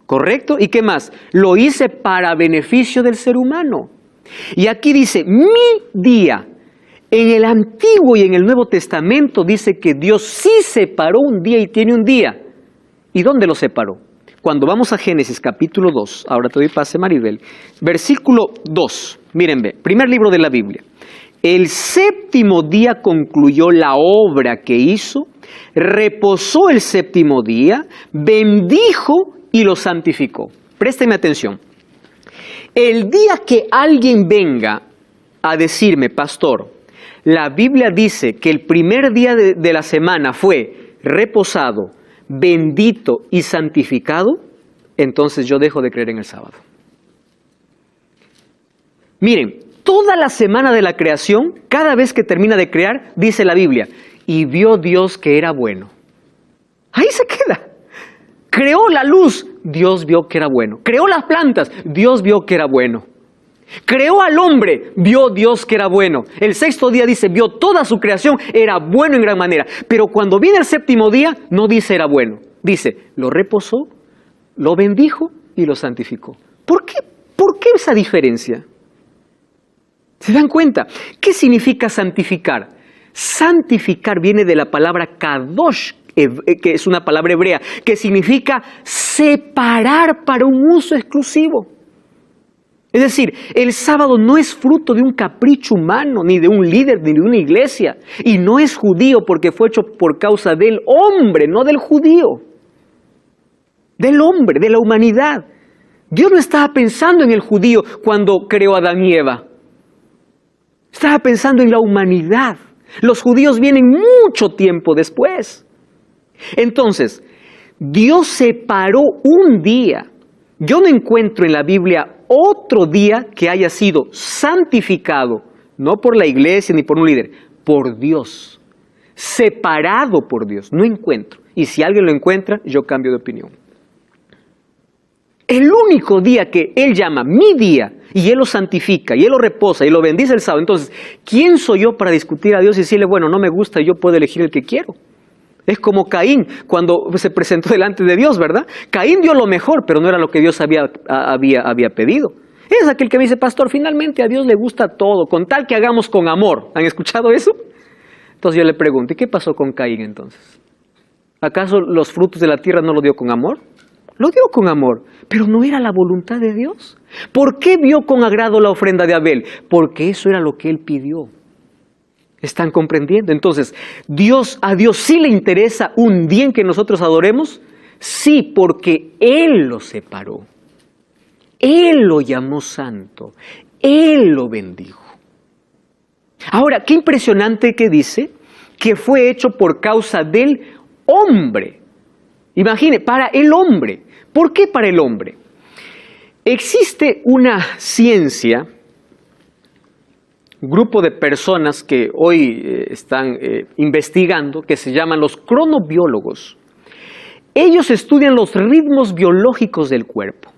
S6: ¿Correcto? ¿Y qué más? Lo hice para beneficio del ser humano. Y aquí dice, mi día. En el Antiguo y en el Nuevo Testamento dice que Dios sí separó un día y tiene un día. ¿Y dónde lo separó? Cuando vamos a Génesis capítulo 2, ahora te doy pase Maribel, versículo 2, mírenme, primer libro de la Biblia. El séptimo día concluyó la obra que hizo, reposó el séptimo día, bendijo y lo santificó. Présteme atención. El día que alguien venga a decirme, pastor, la Biblia dice que el primer día de la semana fue reposado, bendito y santificado, entonces yo dejo de creer en el sábado. Miren, toda la semana de la creación, cada vez que termina de crear, dice la Biblia, y vio Dios que era bueno. Ahí se queda. Creó la luz, Dios vio que era bueno. Creó las plantas, Dios vio que era bueno. Creó al hombre, vio Dios que era bueno. El sexto día dice, vio toda su creación, era bueno en gran manera. Pero cuando viene el séptimo día, no dice era bueno. Dice, lo reposó, lo bendijo y lo santificó. ¿Por qué esa diferencia? ¿Se dan cuenta? ¿Qué significa santificar? Santificar viene de la palabra kadosh, que es una palabra hebrea, que significa separar para un uso exclusivo. Es decir, el sábado no es fruto de un capricho humano, ni de un líder, ni de una iglesia. Y no es judío porque fue hecho por causa del hombre, no del judío. Del hombre, de la humanidad. Dios no estaba pensando en el judío cuando creó a Adán y Eva. Estaba pensando en la humanidad. Los judíos vienen mucho tiempo después. Entonces, Dios separó un día. Yo no encuentro en la Biblia otro día que haya sido santificado, no por la iglesia ni por un líder, por Dios. Separado por Dios. No encuentro. Y si alguien lo encuentra, yo cambio de opinión. El único día que Él llama mi día y Él lo santifica, y Él lo reposa, y lo bendice el sábado. Entonces, ¿quién soy yo para discutir a Dios y decirle, bueno, no me gusta, yo puedo elegir el que quiero? Es como Caín cuando se presentó delante de Dios, ¿verdad? Caín dio lo mejor, pero no era lo que Dios había pedido. Es aquel que me dice, pastor, finalmente a Dios le gusta todo, con tal que hagamos con amor. ¿Han escuchado eso? Entonces yo le pregunto, ¿y qué pasó con Caín entonces? ¿Acaso los frutos de la tierra no lo dio con amor? Lo dio con amor, pero no era la voluntad de Dios. ¿Por qué vio con agrado la ofrenda de Abel? Porque eso era lo que él pidió. ¿Están comprendiendo? Entonces, ¿a Dios sí le interesa un día en que nosotros adoremos? Sí, porque Él lo separó. Él lo llamó santo. Él lo bendijo. Ahora, qué impresionante que dice que fue hecho por causa del hombre. Imagine, para el hombre. ¿Por qué para el hombre? Existe una ciencia, un grupo de personas que hoy están investigando, que se llaman los cronobiólogos. Ellos estudian los ritmos biológicos del cuerpo.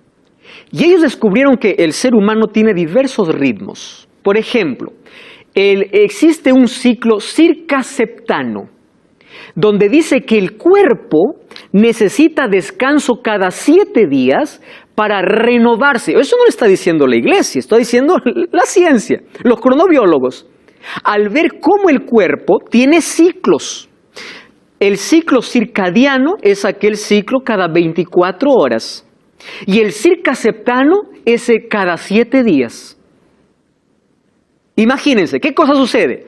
S6: Y ellos descubrieron que el ser humano tiene diversos ritmos. Por ejemplo, existe un ciclo circaseptano, donde dice que el cuerpo necesita descanso cada 7 días para renovarse. Eso no lo está diciendo la iglesia, está diciendo la ciencia, los cronobiólogos. Al ver cómo el cuerpo tiene ciclos. El ciclo circadiano es aquel ciclo cada 24 horas. Y el circaseptano es cada 7 días. Imagínense, ¿qué cosa sucede?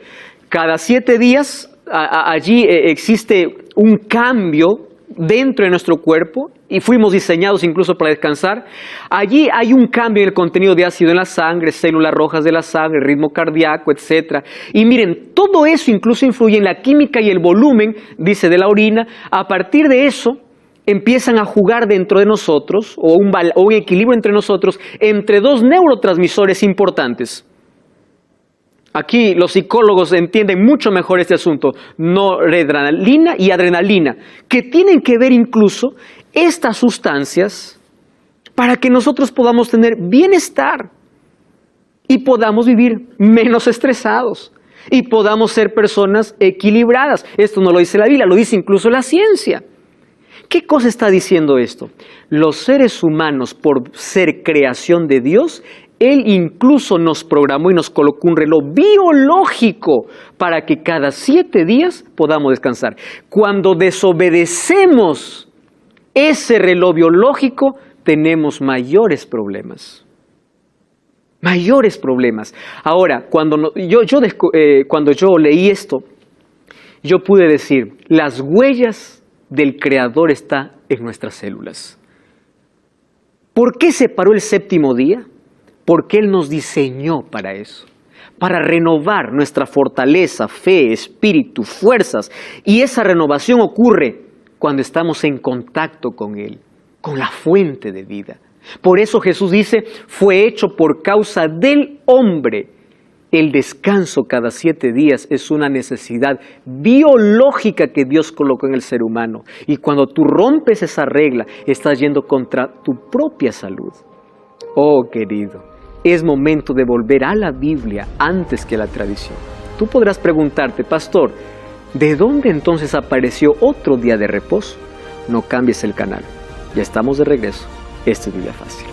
S6: Cada 7 días allí existe un cambio dentro de nuestro cuerpo y fuimos diseñados incluso para descansar. Allí hay un cambio en el contenido de ácido en la sangre, células rojas de la sangre, ritmo cardíaco, etc. Y miren, todo eso incluso influye en la química y el volumen, dice, de la orina. A partir de eso empiezan a jugar dentro de nosotros, o un equilibrio entre nosotros, entre 2 neurotransmisores importantes. Aquí los psicólogos entienden mucho mejor este asunto, noradrenalina y adrenalina, que tienen que ver incluso estas sustancias para que nosotros podamos tener bienestar y podamos vivir menos estresados y podamos ser personas equilibradas. Esto no lo dice la Biblia, lo dice incluso la ciencia. ¿Qué cosa está diciendo esto? Los seres humanos, por ser creación de Dios, Él incluso nos programó y nos colocó un reloj biológico para que cada 7 días podamos descansar. Cuando desobedecemos ese reloj biológico, tenemos mayores problemas. Mayores problemas. Ahora, cuando yo leí esto, yo pude decir, las huellas del Creador están en nuestras células. ¿Por qué separó el 7º día? Porque Él nos diseñó para eso, para renovar nuestra fortaleza, fe, espíritu, fuerzas. Y esa renovación ocurre cuando estamos en contacto con Él, con la fuente de vida. Por eso Jesús dice, fue hecho por causa del hombre. El descanso cada 7 días es una necesidad biológica que Dios colocó en el ser humano. Y cuando tú rompes esa regla, estás yendo contra tu propia salud. Oh, querido, es momento de volver a la Biblia antes que a la tradición. Tú podrás preguntarte, pastor, ¿de dónde entonces apareció otro día de reposo? No cambies el canal. Ya estamos de regreso. Esto es Biblia Fácil.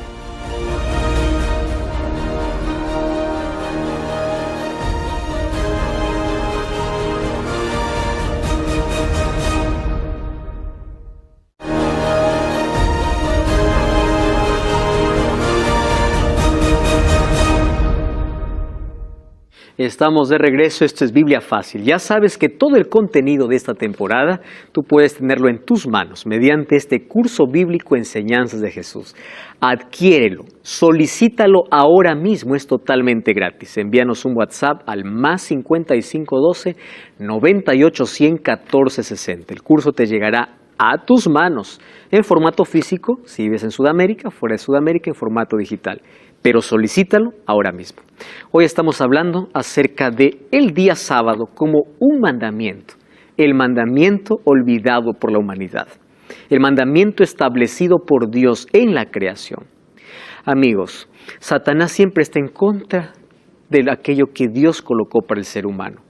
S6: Estamos de regreso, esto es Biblia Fácil. Ya sabes que todo el contenido de esta temporada tú puedes tenerlo en tus manos mediante este curso bíblico Enseñanzas de Jesús. Adquiérelo, solicítalo ahora mismo, es totalmente gratis. Envíanos un WhatsApp al +5512 98 100 14 60. El curso te llegará a tus manos en formato físico, si vives en Sudamérica, fuera de Sudamérica, en formato digital. Pero solicítalo ahora mismo. Hoy estamos hablando acerca de el día sábado como un mandamiento. El mandamiento olvidado por la humanidad. El mandamiento establecido por Dios en la creación. Amigos, Satanás siempre está en contra de aquello que Dios colocó para el ser humano.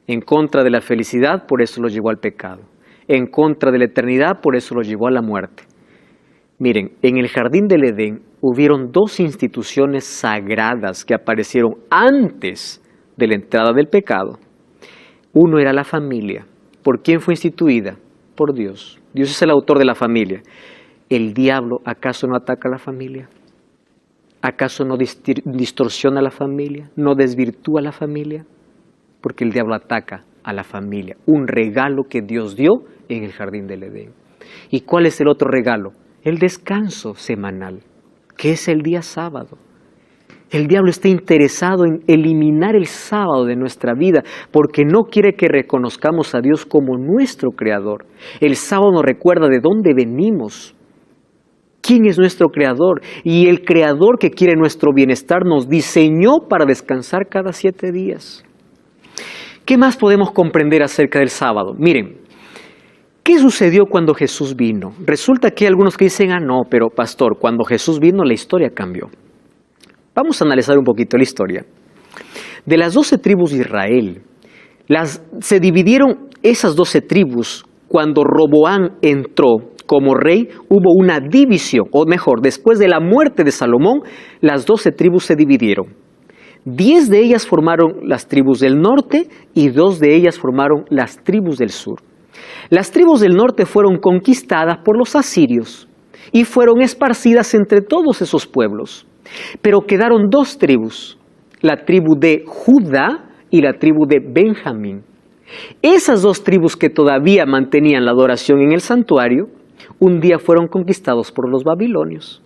S6: En contra de la felicidad, por eso lo llevó al pecado. En contra de la eternidad, por eso lo llevó a la muerte. Miren, en el jardín del Edén hubieron dos instituciones sagradas que aparecieron antes de la entrada del pecado. Uno era la familia. ¿Por quién fue instituida? Por Dios. Dios es el autor de la familia. ¿El diablo acaso no ataca a la familia? ¿Acaso no distorsiona a la familia? ¿No desvirtúa a la familia? Porque el diablo ataca a la familia. Un regalo que Dios dio en el jardín del Edén. ¿Y cuál es el otro regalo? El descanso semanal, que es el día sábado. El diablo está interesado en eliminar el sábado de nuestra vida porque no quiere que reconozcamos a Dios como nuestro creador. El sábado nos recuerda de dónde venimos, quién es nuestro creador, y el creador que quiere nuestro bienestar nos diseñó para descansar cada 7 días. ¿Qué más podemos comprender acerca del sábado? Miren, ¿qué sucedió cuando Jesús vino? Resulta que hay algunos que dicen, no, pero pastor, cuando Jesús vino la historia cambió. Vamos a analizar un poquito la historia. De las 12 tribus de Israel, se dividieron esas 12 tribus cuando Roboam entró como rey, hubo una división, o mejor, después de la muerte de Salomón, las 12 tribus se dividieron. 10 de ellas formaron las tribus del norte y 2 de ellas formaron las tribus del sur. Las tribus del norte fueron conquistadas por los asirios y fueron esparcidas entre todos esos pueblos. Pero quedaron 2 tribus, la tribu de Judá y la tribu de Benjamín. Esas 2 tribus que todavía mantenían la adoración en el santuario, un día fueron conquistados por los babilonios.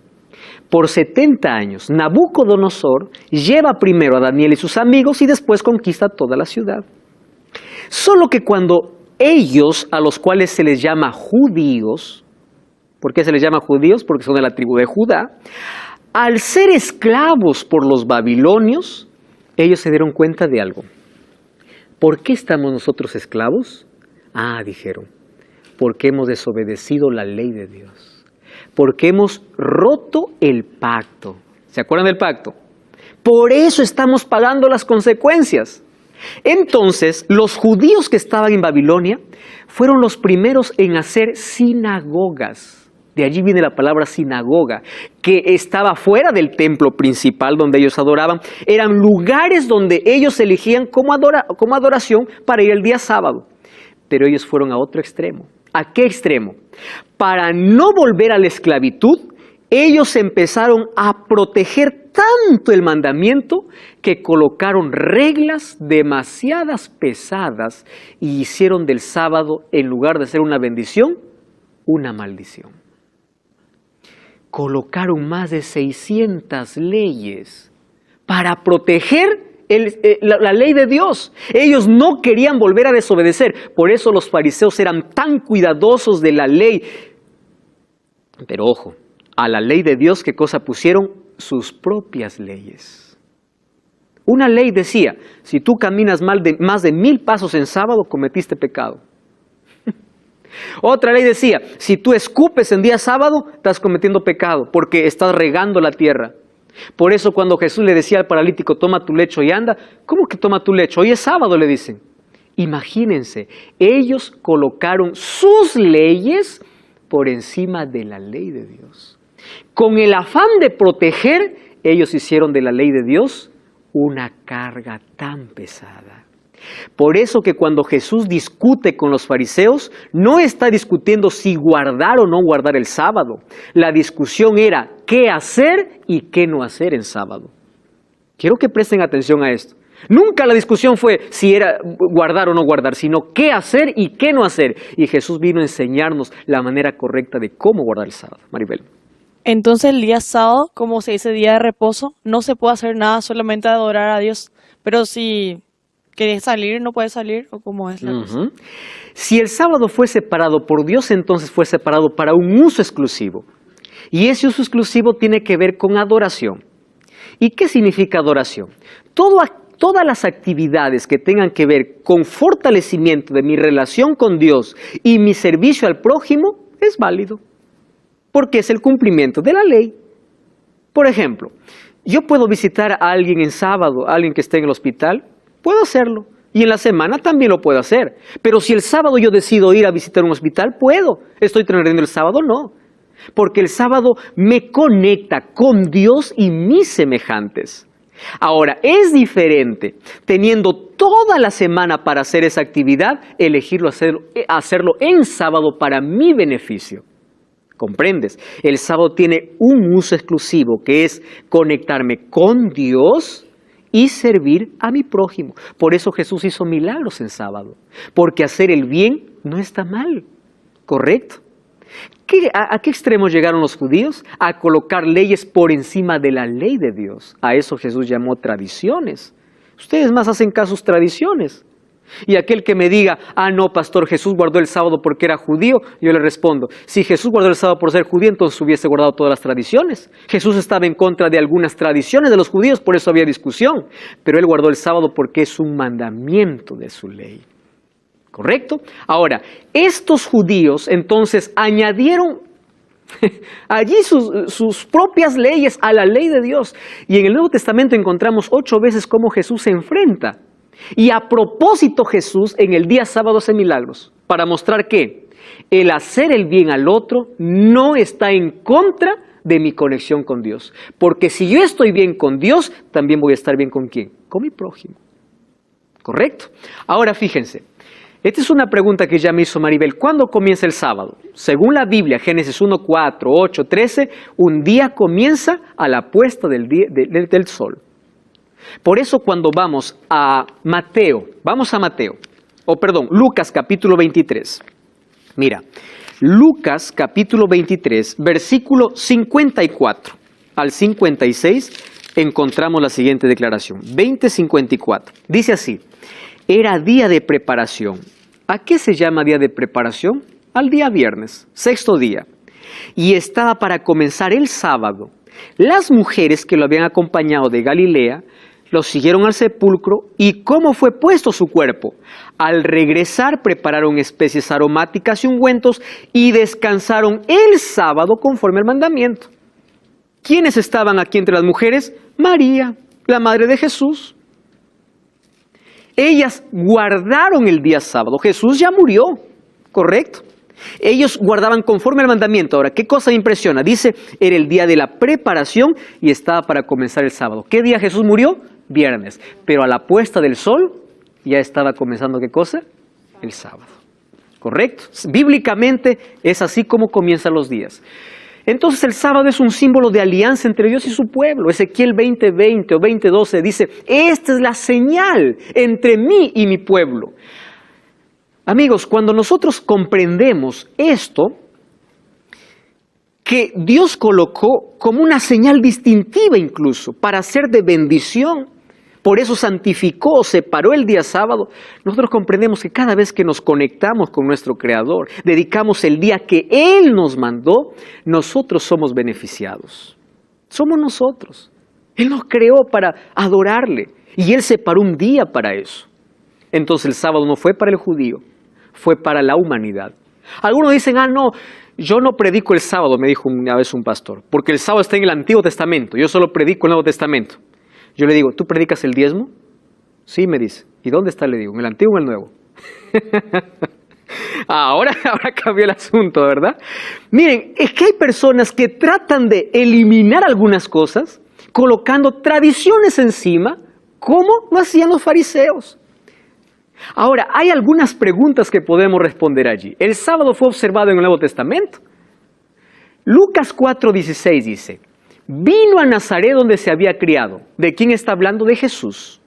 S6: Por 70 años, Nabucodonosor lleva primero a Daniel y sus amigos y después conquista toda la ciudad. Solo que cuando ellos, a los cuales se les llama judíos, ¿por qué se les llama judíos? Porque son de la tribu de Judá. Al ser esclavos por los babilonios, ellos se dieron cuenta de algo. ¿Por qué estamos nosotros esclavos? Dijeron, porque hemos desobedecido la ley de Dios. Porque hemos roto el pacto. ¿Se acuerdan del pacto? Por eso estamos pagando las consecuencias. Entonces, los judíos que estaban en Babilonia fueron los primeros en hacer sinagogas. De allí viene la palabra sinagoga, que estaba fuera del templo principal donde ellos adoraban. Eran lugares donde ellos elegían como adoración para ir el día sábado. Pero ellos fueron a otro extremo. ¿A qué extremo? Para no volver a la esclavitud, ellos empezaron a proteger tanto el mandamiento que colocaron reglas demasiadas pesadas y hicieron del sábado, en lugar de ser una bendición, una maldición. Colocaron más de 600 leyes para proteger la ley de Dios. Ellos no querían volver a desobedecer. Por eso los fariseos eran tan cuidadosos de la ley. Pero ojo, a la ley de Dios, ¿qué cosa pusieron? Sus propias leyes. Una ley decía, si tú caminas más de 1000 pasos en sábado, cometiste pecado. Otra ley decía, si tú escupes en día sábado, estás cometiendo pecado, porque estás regando la tierra. Por eso cuando Jesús le decía al paralítico, toma tu lecho y anda, ¿cómo que toma tu lecho? Hoy es sábado, le dicen. Imagínense, ellos colocaron sus leyes por encima de la ley de Dios. Con el afán de proteger, ellos hicieron de la ley de Dios una carga tan pesada. Por eso que cuando Jesús discute con los fariseos, no está discutiendo si guardar o no guardar el sábado. La discusión era qué hacer y qué no hacer en sábado. Quiero que presten atención a esto. Nunca la discusión fue si era guardar o no guardar, sino qué hacer y qué no hacer. Y Jesús vino a enseñarnos la manera correcta de cómo guardar el sábado. Maribel.
S8: Entonces el día sábado, como se dice día de reposo, no se puede hacer nada, solamente adorar a Dios. Pero si ¿querés salir? ¿No puedes salir? ¿O cómo es la cosa?
S6: Si el sábado fue separado por Dios, entonces fue separado para un uso exclusivo. Y ese uso exclusivo tiene que ver con adoración. ¿Y qué significa adoración? Todas las actividades que tengan que ver con fortalecimiento de mi relación con Dios y mi servicio al prójimo es válido. Porque es el cumplimiento de la ley. Por ejemplo, yo puedo visitar a alguien en sábado, a alguien que esté en el hospital, puedo hacerlo. Y en la semana también lo puedo hacer. Pero si el sábado yo decido ir a visitar un hospital, puedo. ¿Estoy transgrediendo el sábado? No. Porque el sábado me conecta con Dios y mis semejantes. Ahora, es diferente, teniendo toda la semana para hacer esa actividad, elegirlo hacerlo en sábado para mi beneficio. ¿Comprendes? El sábado tiene un uso exclusivo, que es conectarme con Dios y servir a mi prójimo. Por eso Jesús hizo milagros en sábado, porque hacer el bien no está mal, ¿correcto? ¿A qué extremo llegaron los judíos? A colocar leyes por encima de la ley de Dios. A eso Jesús llamó tradiciones. Ustedes más hacen caso a sus tradiciones. Y aquel que me diga, no, pastor, Jesús guardó el sábado porque era judío, yo le respondo, si Jesús guardó el sábado por ser judío, entonces hubiese guardado todas las tradiciones. Jesús estaba en contra de algunas tradiciones de los judíos, por eso había discusión. Pero Él guardó el sábado porque es un mandamiento de su ley. ¿Correcto? Ahora, estos judíos entonces añadieron allí sus propias leyes a la ley de Dios. Y en el Nuevo Testamento encontramos 8 veces cómo Jesús se enfrenta. Y a propósito Jesús en el día sábado hace milagros para mostrar que el hacer el bien al otro no está en contra de mi conexión con Dios. Porque si yo estoy bien con Dios, también voy a estar bien ¿con quién? Con mi prójimo. ¿Correcto? Ahora fíjense. Esta es una pregunta que ya me hizo Maribel. ¿Cuándo comienza el sábado? Según la Biblia, Génesis 1, 4, 8, 13, un día comienza a la puesta del sol. Por eso cuando vamos a Lucas capítulo 23. Mira, Lucas capítulo 23, versículo 54 al 56, encontramos la siguiente declaración. 20:54. Dice así, era día de preparación. ¿A qué se llama día de preparación? Al día viernes, 6º día. Y estaba para comenzar el sábado. Las mujeres que lo habían acompañado de Galilea lo siguieron al sepulcro y ¿cómo fue puesto su cuerpo? Al regresar prepararon especies aromáticas y ungüentos y descansaron el sábado conforme al mandamiento. ¿Quiénes estaban aquí entre las mujeres? María, la madre de Jesús. Ellas guardaron el día sábado. Jesús ya murió, ¿correcto? Ellos guardaban conforme al mandamiento. Ahora, ¿qué cosa me impresiona? Dice, era el día de la preparación y estaba para comenzar el sábado. ¿Qué día Jesús murió? Viernes. Pero a la puesta del sol ya estaba comenzando, ¿qué cosa? El sábado. ¿Correcto? Bíblicamente es así como comienzan los días. Entonces el sábado es un símbolo de alianza entre Dios y su pueblo. Ezequiel 20:20 o 20:12 dice, esta es la señal entre mí y mi pueblo. Amigos, cuando nosotros comprendemos esto, que Dios colocó como una señal distintiva incluso para ser de bendición, por eso santificó, separó el día sábado, nosotros comprendemos que cada vez que nos conectamos con nuestro Creador, dedicamos el día que Él nos mandó, nosotros somos beneficiados. Somos nosotros. Él nos creó para adorarle y Él separó un día para eso. Entonces el sábado no fue para el judío, fue para la humanidad. Algunos dicen, no, yo no predico el sábado, me dijo una vez un pastor, porque el sábado está en el Antiguo Testamento, yo solo predico el Nuevo Testamento. Yo le digo, ¿tú predicas el diezmo? Sí, me dice. ¿Y dónde está? Le digo, ¿en el Antiguo o en el Nuevo? Ahora cambió el asunto, ¿verdad? Miren, es que hay personas que tratan de eliminar algunas cosas, colocando tradiciones encima, como lo hacían los fariseos. Ahora, hay algunas preguntas que podemos responder allí. El sábado fue observado en el Nuevo Testamento. Lucas 4:16 dice, vino a Nazaret donde se había criado. ¿De quién está hablando? De Jesús.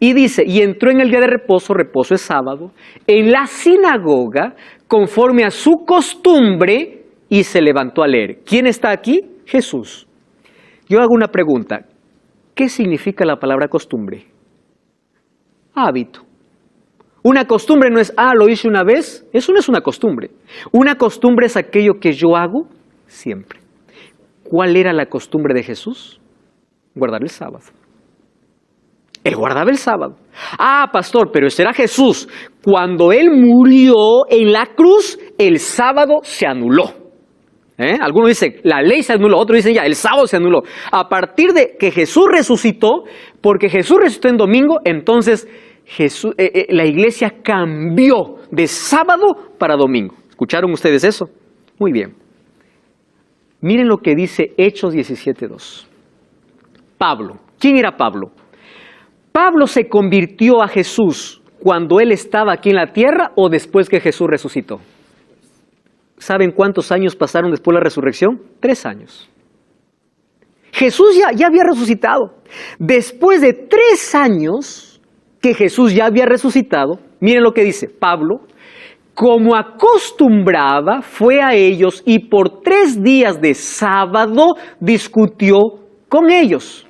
S6: Y dice, y entró en el día de reposo es sábado, en la sinagoga, conforme a su costumbre, y se levantó a leer. ¿Quién está aquí? Jesús. Yo hago una pregunta. ¿Qué significa la palabra costumbre? Hábito. Una costumbre no es, lo hice una vez. Eso no es una costumbre. Una costumbre es aquello que yo hago siempre. ¿Cuál era la costumbre de Jesús? Guardar el sábado. Él guardaba el sábado. Pastor, pero ese era Jesús. Cuando Él murió en la cruz, el sábado se anuló. Algunos dicen, la ley se anuló, otros dicen ya, el sábado se anuló. A partir de que Jesús resucitó, porque Jesús resucitó en domingo, entonces la iglesia cambió de sábado para domingo. ¿Escucharon ustedes eso? Muy bien. Miren lo que dice Hechos 17:2. Pablo. ¿Quién era Pablo? Pablo se convirtió a Jesús cuando él estaba aquí en la tierra o después que Jesús resucitó. ¿Saben cuántos años pasaron después de la resurrección? 3 años. Jesús ya había resucitado. Después de 3 años que Jesús ya había resucitado, miren lo que dice Pablo, como acostumbraba, fue a ellos y por 3 días de sábado discutió con ellos.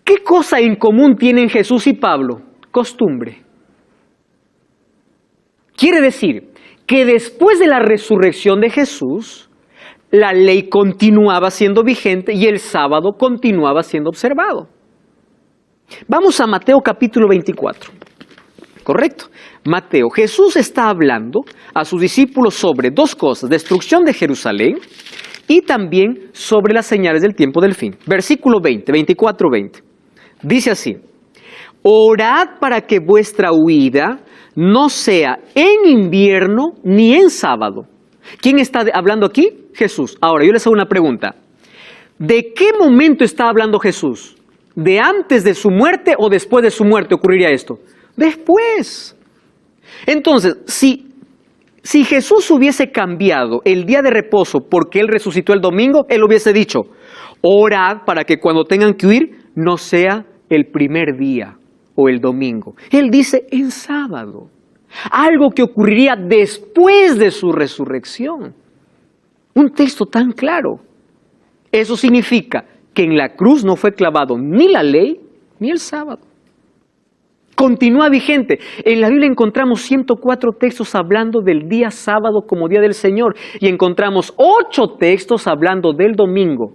S6: ¿Qué cosa en común tienen Jesús y Pablo? Costumbre. Quiere decir que después de la resurrección de Jesús, la ley continuaba siendo vigente y el sábado continuaba siendo observado. Vamos a Mateo capítulo 24. ¿Correcto? Mateo, Jesús está hablando a sus discípulos sobre 2 cosas, destrucción de Jerusalén y también sobre las señales del tiempo del fin. Versículo 20, 24-20. Dice así, orad para que vuestra huida no sea en invierno ni en sábado. ¿Quién está hablando aquí? Jesús. Ahora, yo les hago una pregunta. ¿De qué momento está hablando Jesús? ¿De antes de su muerte o después de su muerte ocurriría esto? Después. Entonces, si Jesús hubiese cambiado el día de reposo porque Él resucitó el domingo, Él hubiese dicho, orad para que cuando tengan que huir no sea el primer día o el domingo. Él dice en sábado. Algo que ocurriría después de su resurrección. Un texto tan claro. Eso significa que en la cruz no fue clavado ni la ley ni el sábado. Continúa vigente. En la Biblia encontramos 104 textos hablando del día sábado como día del Señor. Y encontramos 8 textos hablando del domingo,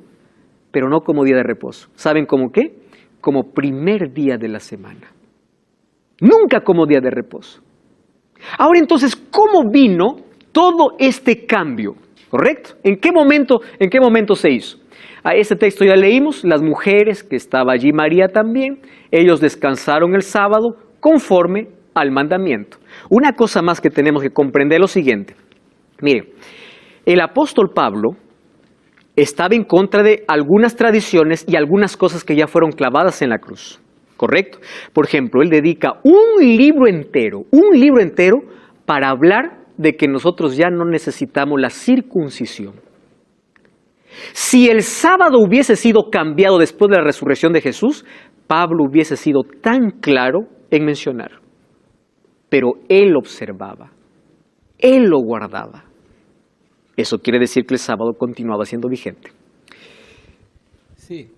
S6: pero no como día de reposo. ¿Saben cómo qué? Como primer día de la semana. Nunca como día de reposo. Ahora entonces, ¿cómo vino todo este cambio? ¿Correcto? ¿En qué momento se hizo? A ese texto ya leímos, las mujeres, que estaba allí María también, ellos descansaron el sábado conforme al mandamiento. Una cosa más que tenemos que comprender es lo siguiente. Miren, el apóstol Pablo estaba en contra de algunas tradiciones y algunas cosas que ya fueron clavadas en la cruz. ¿Correcto? Por ejemplo, él dedica un libro entero para hablar de que nosotros ya no necesitamos la circuncisión. Si el sábado hubiese sido cambiado después de la resurrección de Jesús, Pablo hubiese sido tan claro en mencionar. Pero él observaba, él lo guardaba. Eso quiere decir que el sábado continuaba siendo vigente.
S9: Sí.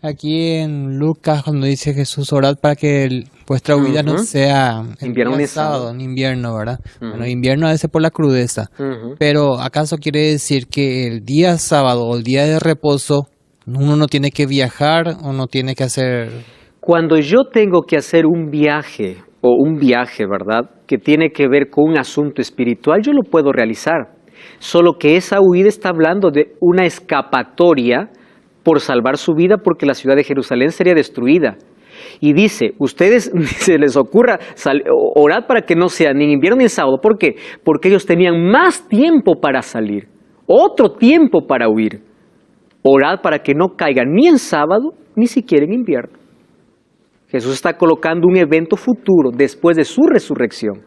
S9: Aquí en Lucas, cuando dice Jesús, orad para que vuestra huida no sea en
S6: invierno ni
S9: sábado, en invierno, ¿verdad? Bueno, invierno a veces por la crudeza. Pero ¿acaso quiere decir que el día sábado o el día de reposo uno no tiene que viajar o no tiene que hacer?
S6: Cuando yo tengo que hacer un viaje, ¿verdad?, que tiene que ver con un asunto espiritual, yo lo puedo realizar. Solo que esa huida está hablando de una escapatoria por salvar su vida, porque la ciudad de Jerusalén sería destruida. Y dice, ustedes se les ocurra orad para que no sea ni en invierno ni en sábado. ¿Por qué? Porque ellos tenían más tiempo para salir, otro tiempo para huir. Orad para que no caigan ni en sábado, ni siquiera en invierno. Jesús está colocando un evento futuro después de su resurrección.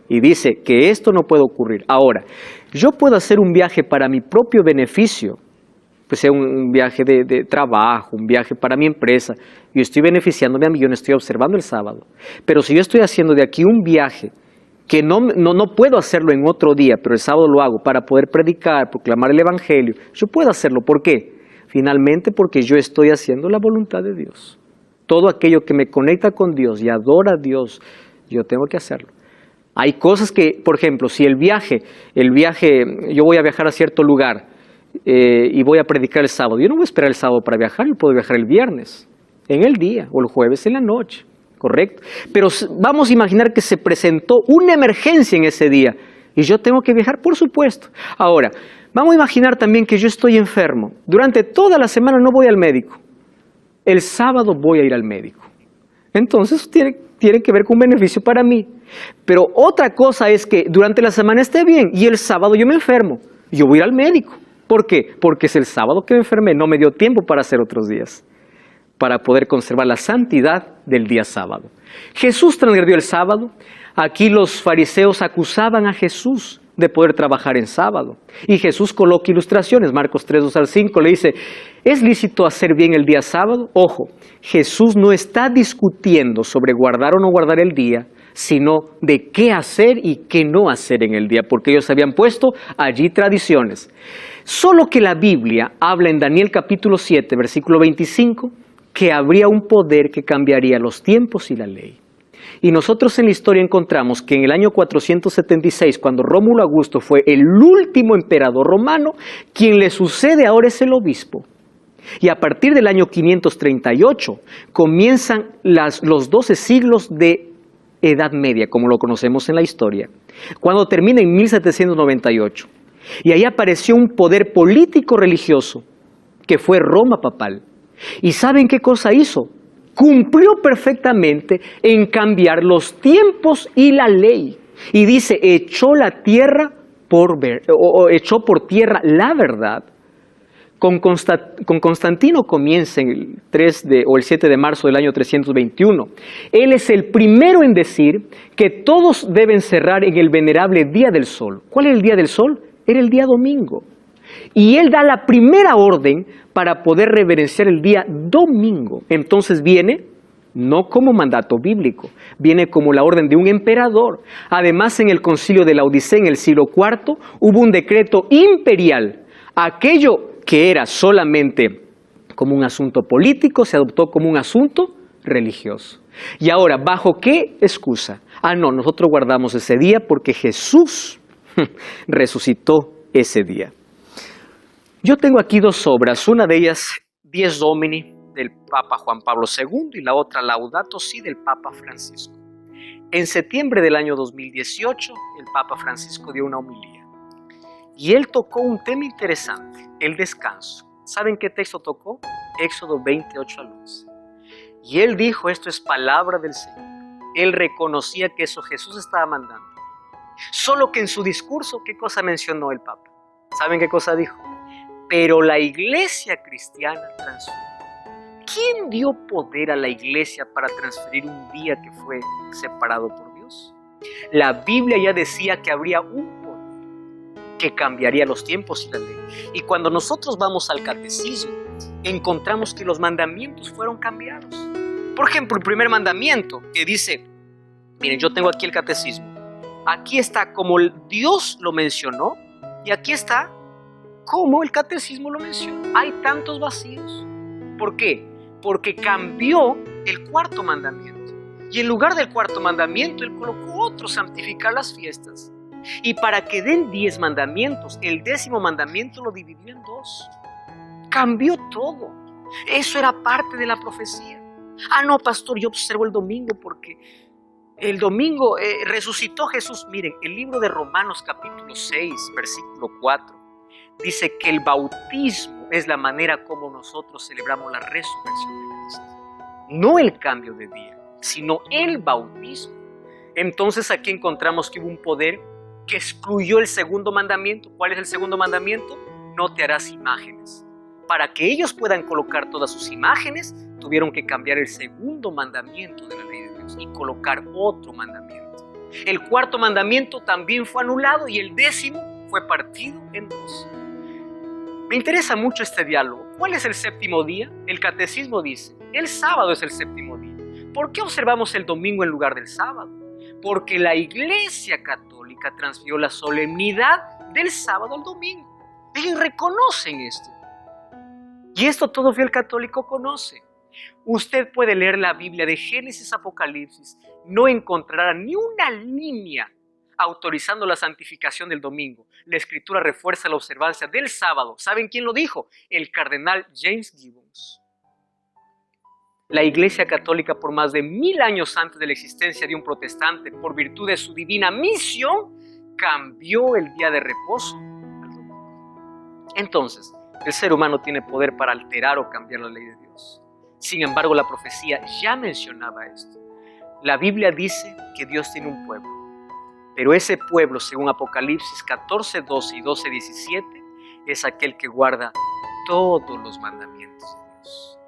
S6: Y dice que esto no puede ocurrir. Ahora, yo puedo hacer un viaje para mi propio beneficio, pues sea un viaje de trabajo, un viaje para mi empresa, yo estoy beneficiándome a mí, yo no estoy observando el sábado. Pero si yo estoy haciendo de aquí un viaje que no puedo hacerlo en otro día, pero el sábado lo hago para poder predicar, proclamar el evangelio, yo puedo hacerlo. ¿Por qué? Finalmente porque yo estoy haciendo la voluntad de Dios. Todo aquello que me conecta con Dios y adora a Dios, yo tengo que hacerlo. Hay cosas que, por ejemplo, si el viaje, yo voy a viajar a cierto lugar, y voy a predicar el sábado. Yo no voy a esperar el sábado para viajar, yo puedo viajar el viernes, en el día, o el jueves en la noche, ¿correcto? Pero vamos a imaginar que se presentó una emergencia en ese día. Y yo tengo que viajar, por supuesto. Ahora, vamos a imaginar también que yo estoy enfermo. Durante toda la semana no voy al médico. El sábado voy a ir al médico. Entonces tiene que ver con un beneficio para mí. Pero otra cosa es que durante la semana esté bien y el sábado yo me enfermo. Yo voy a ir al médico. ¿Por qué? Porque es el sábado que me enfermé. No me dio tiempo para hacer otros días, para poder conservar la santidad del día sábado. Jesús transgredió el sábado. Aquí los fariseos acusaban a Jesús de poder trabajar en sábado. Y Jesús coloca ilustraciones. Marcos 3, 2 al 5 le dice, ¿es lícito hacer bien el día sábado? Ojo, Jesús no está discutiendo sobre guardar o no guardar el día, sino de qué hacer y qué no hacer en el día, porque ellos habían puesto allí tradiciones. Solo que la Biblia habla en Daniel capítulo 7, versículo 25, que habría un poder que cambiaría los tiempos y la ley. Y nosotros en la historia encontramos que en el año 476, cuando Rómulo Augusto fue el último emperador romano, quien le sucede ahora es el obispo. Y a partir del año 538 comienzan los 12 siglos de Edad Media, como lo conocemos en la historia, cuando termina en 1798. Y ahí apareció un poder político-religioso, que fue Roma papal. ¿Y saben qué cosa hizo? Cumplió perfectamente en cambiar los tiempos y la ley. Y dice, echó por tierra la verdad. Con Constantino comienza el 7 de marzo del año 321. Él es el primero en decir que todos deben cerrar en el venerable Día del Sol. ¿Cuál es el Día del Sol? Era el día domingo. Y él da la primera orden para poder reverenciar el día domingo. Entonces viene, no como mandato bíblico, viene como la orden de un emperador. Además, en el concilio de Laodicea, en el siglo IV, hubo un decreto imperial. Aquello que era solamente como un asunto político, se adoptó como un asunto religioso. Y ahora, ¿bajo qué excusa? No, nosotros guardamos ese día porque Jesús resucitó ese día. Yo tengo aquí dos obras, una de ellas, Dies Domini, del Papa Juan Pablo II, y la otra, Laudato Si, del Papa Francisco. En septiembre del año 2018, el Papa Francisco dio una homilía. Y él tocó un tema interesante, el descanso. ¿Saben qué texto tocó? Éxodo 28 al 11. Y él dijo, esto es palabra del Señor. Él reconocía que eso Jesús estaba mandando. Solo que en su discurso, ¿qué cosa mencionó el Papa? ¿Saben qué cosa dijo? Pero la iglesia cristiana transfirió. ¿Quién dio poder a la iglesia para transferir un día que fue separado por Dios? La Biblia ya decía que habría un poder que cambiaría los tiempos y la ley. Y cuando nosotros vamos al catecismo, encontramos que los mandamientos fueron cambiados. Por ejemplo, el primer mandamiento que dice, miren, yo tengo aquí el catecismo. Aquí está como Dios lo mencionó y aquí está como el catecismo lo menciona. Hay tantos vacíos. ¿Por qué? Porque cambió el cuarto mandamiento. Y en lugar del cuarto mandamiento, él colocó otro, santificar las fiestas. Y para que den 10 mandamientos, el 10º mandamiento lo dividió en 2. Cambió todo. Eso era parte de la profecía. No, pastor, yo observo el domingo porque el domingo resucitó Jesús. Miren, el libro de Romanos capítulo 6, versículo 4. Dice que el bautismo es la manera como nosotros celebramos la resurrección de Cristo. No el cambio de día, sino el bautismo. Entonces aquí encontramos que hubo un poder que excluyó el segundo mandamiento. ¿Cuál es el segundo mandamiento? No te harás imágenes. Para que ellos puedan colocar todas sus imágenes, tuvieron que cambiar el segundo mandamiento de la ley de Dios y colocar otro mandamiento. El cuarto mandamiento también fue anulado y el 10º fue partido en 2. Me interesa mucho este diálogo. ¿Cuál es el séptimo día? El catecismo dice, el sábado es el séptimo día. ¿Por qué observamos el domingo en lugar del sábado? Porque la Iglesia Católica transfirió la solemnidad del sábado al domingo. Ellos reconocen esto. Y esto todo fiel católico conoce. Usted puede leer la Biblia de Génesis a Apocalipsis, no encontrará ni una línea autorizando la santificación del domingo. La Escritura refuerza la observancia del sábado. ¿Saben quién lo dijo? El cardenal James Gibbons. La Iglesia Católica, por más de 1000 años antes de la existencia de un protestante, por virtud de su divina misión, cambió el día de reposo al domingo. Entonces, el ser humano tiene poder para alterar o cambiar la ley de Dios. Sin embargo, la profecía ya mencionaba esto. La Biblia dice que Dios tiene un pueblo, pero ese pueblo, según Apocalipsis 14, 12 y 12, 17, es aquel que guarda todos los mandamientos de Dios.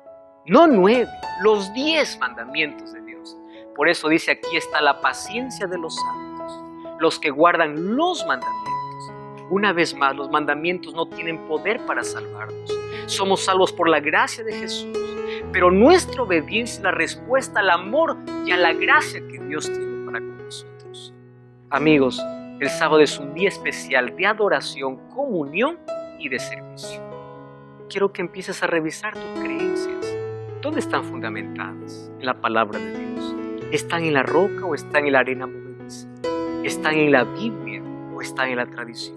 S6: No 9, los 10 mandamientos de Dios. Por eso dice, aquí está la paciencia de los santos, los que guardan los mandamientos. Una vez más, los mandamientos no tienen poder para salvarnos. Somos salvos por la gracia de Jesús, pero nuestra obediencia es la respuesta al amor y a la gracia que Dios tiene para con nosotros. Amigos, el sábado es un día especial de adoración, comunión y de servicio. Quiero que empieces a revisar tus creencias. ¿Dónde están fundamentadas? En la palabra de Dios. ¿Están en la roca o están en la arena movediza? ¿Están en la Biblia o están en la tradición?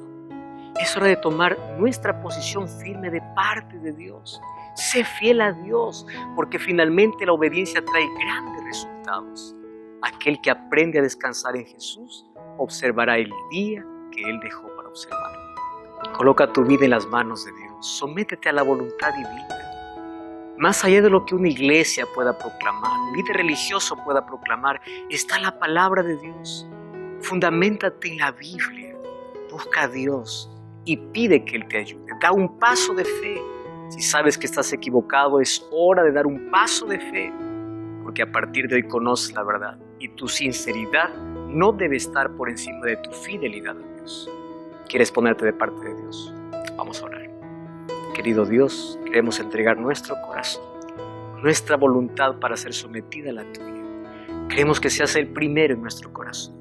S6: Es hora de tomar nuestra posición firme de parte de Dios. Sé fiel a Dios, porque finalmente la obediencia trae grandes resultados. Aquel que aprende a descansar en Jesús observará el día que Él dejó para observar. Coloca tu vida en las manos de Dios. Sométete a la voluntad divina. Más allá de lo que una iglesia pueda proclamar, un líder religioso pueda proclamar, está la palabra de Dios. Fundamentate en la Biblia. Busca a Dios y pide que Él te ayude. Da un paso de fe. Si sabes que estás equivocado, es hora de dar un paso de fe, porque a partir de hoy conoces la verdad y tu sinceridad no debe estar por encima de tu fidelidad a Dios. ¿Quieres ponerte de parte de Dios? Vamos a orar. Querido Dios, queremos entregar nuestro corazón, nuestra voluntad para ser sometida a la tuya. Queremos que seas el primero en nuestro corazón,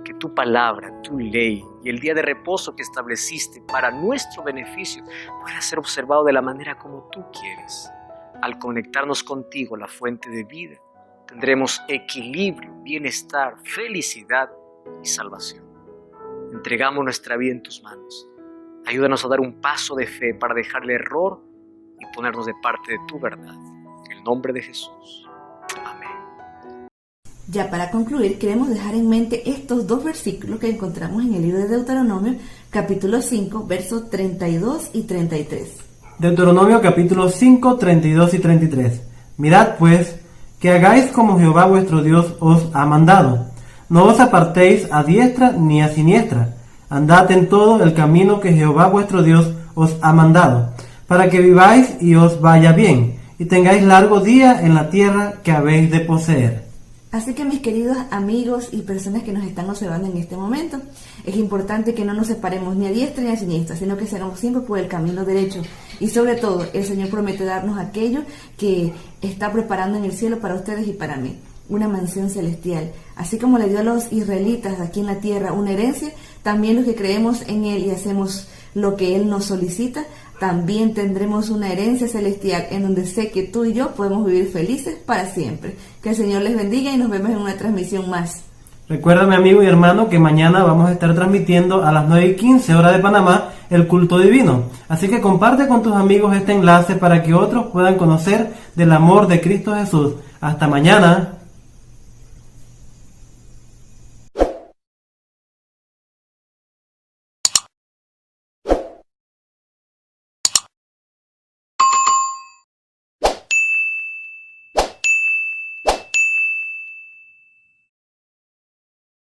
S6: que tu palabra, tu ley y el día de reposo que estableciste para nuestro beneficio pueda ser observado de la manera como tú quieres. Al conectarnos contigo, la fuente de vida, tendremos equilibrio, bienestar, felicidad y salvación. Entregamos nuestra vida en tus manos. Ayúdanos a dar un paso de fe para dejar el error y ponernos de parte de tu verdad. En el nombre de Jesús. Amén.
S2: Ya para concluir, queremos dejar en mente estos dos versículos que encontramos en el libro de Deuteronomio, capítulo 5, versos 32 y 33.
S3: Deuteronomio capítulo 5, 32 y 33. Mirad pues, que hagáis como Jehová vuestro Dios os ha mandado. No os apartéis a diestra ni a siniestra. Andad en todo el camino que Jehová vuestro Dios os ha mandado, para que viváis y os vaya bien, y tengáis largo día en la tierra que habéis de poseer.
S2: Así que mis queridos amigos y personas que nos están observando en este momento, es importante que no nos separemos ni a diestra ni a siniestra, sino que sigamos siempre por el camino derecho. Y sobre todo, el Señor promete darnos aquello que está preparando en el cielo para ustedes y para mí, una mansión celestial. Así como le dio a los israelitas aquí en la tierra una herencia, también los que creemos en Él y hacemos lo que Él nos solicita, también tendremos una herencia celestial en donde sé que tú y yo podemos vivir felices para siempre. Que el Señor les bendiga y nos vemos en una transmisión más.
S3: Recuerda, mi amigo y hermano, que mañana vamos a estar transmitiendo a las 9:15 hora de Panamá el culto divino. Así que comparte con tus amigos este enlace para que otros puedan conocer del amor de Cristo Jesús. Hasta mañana.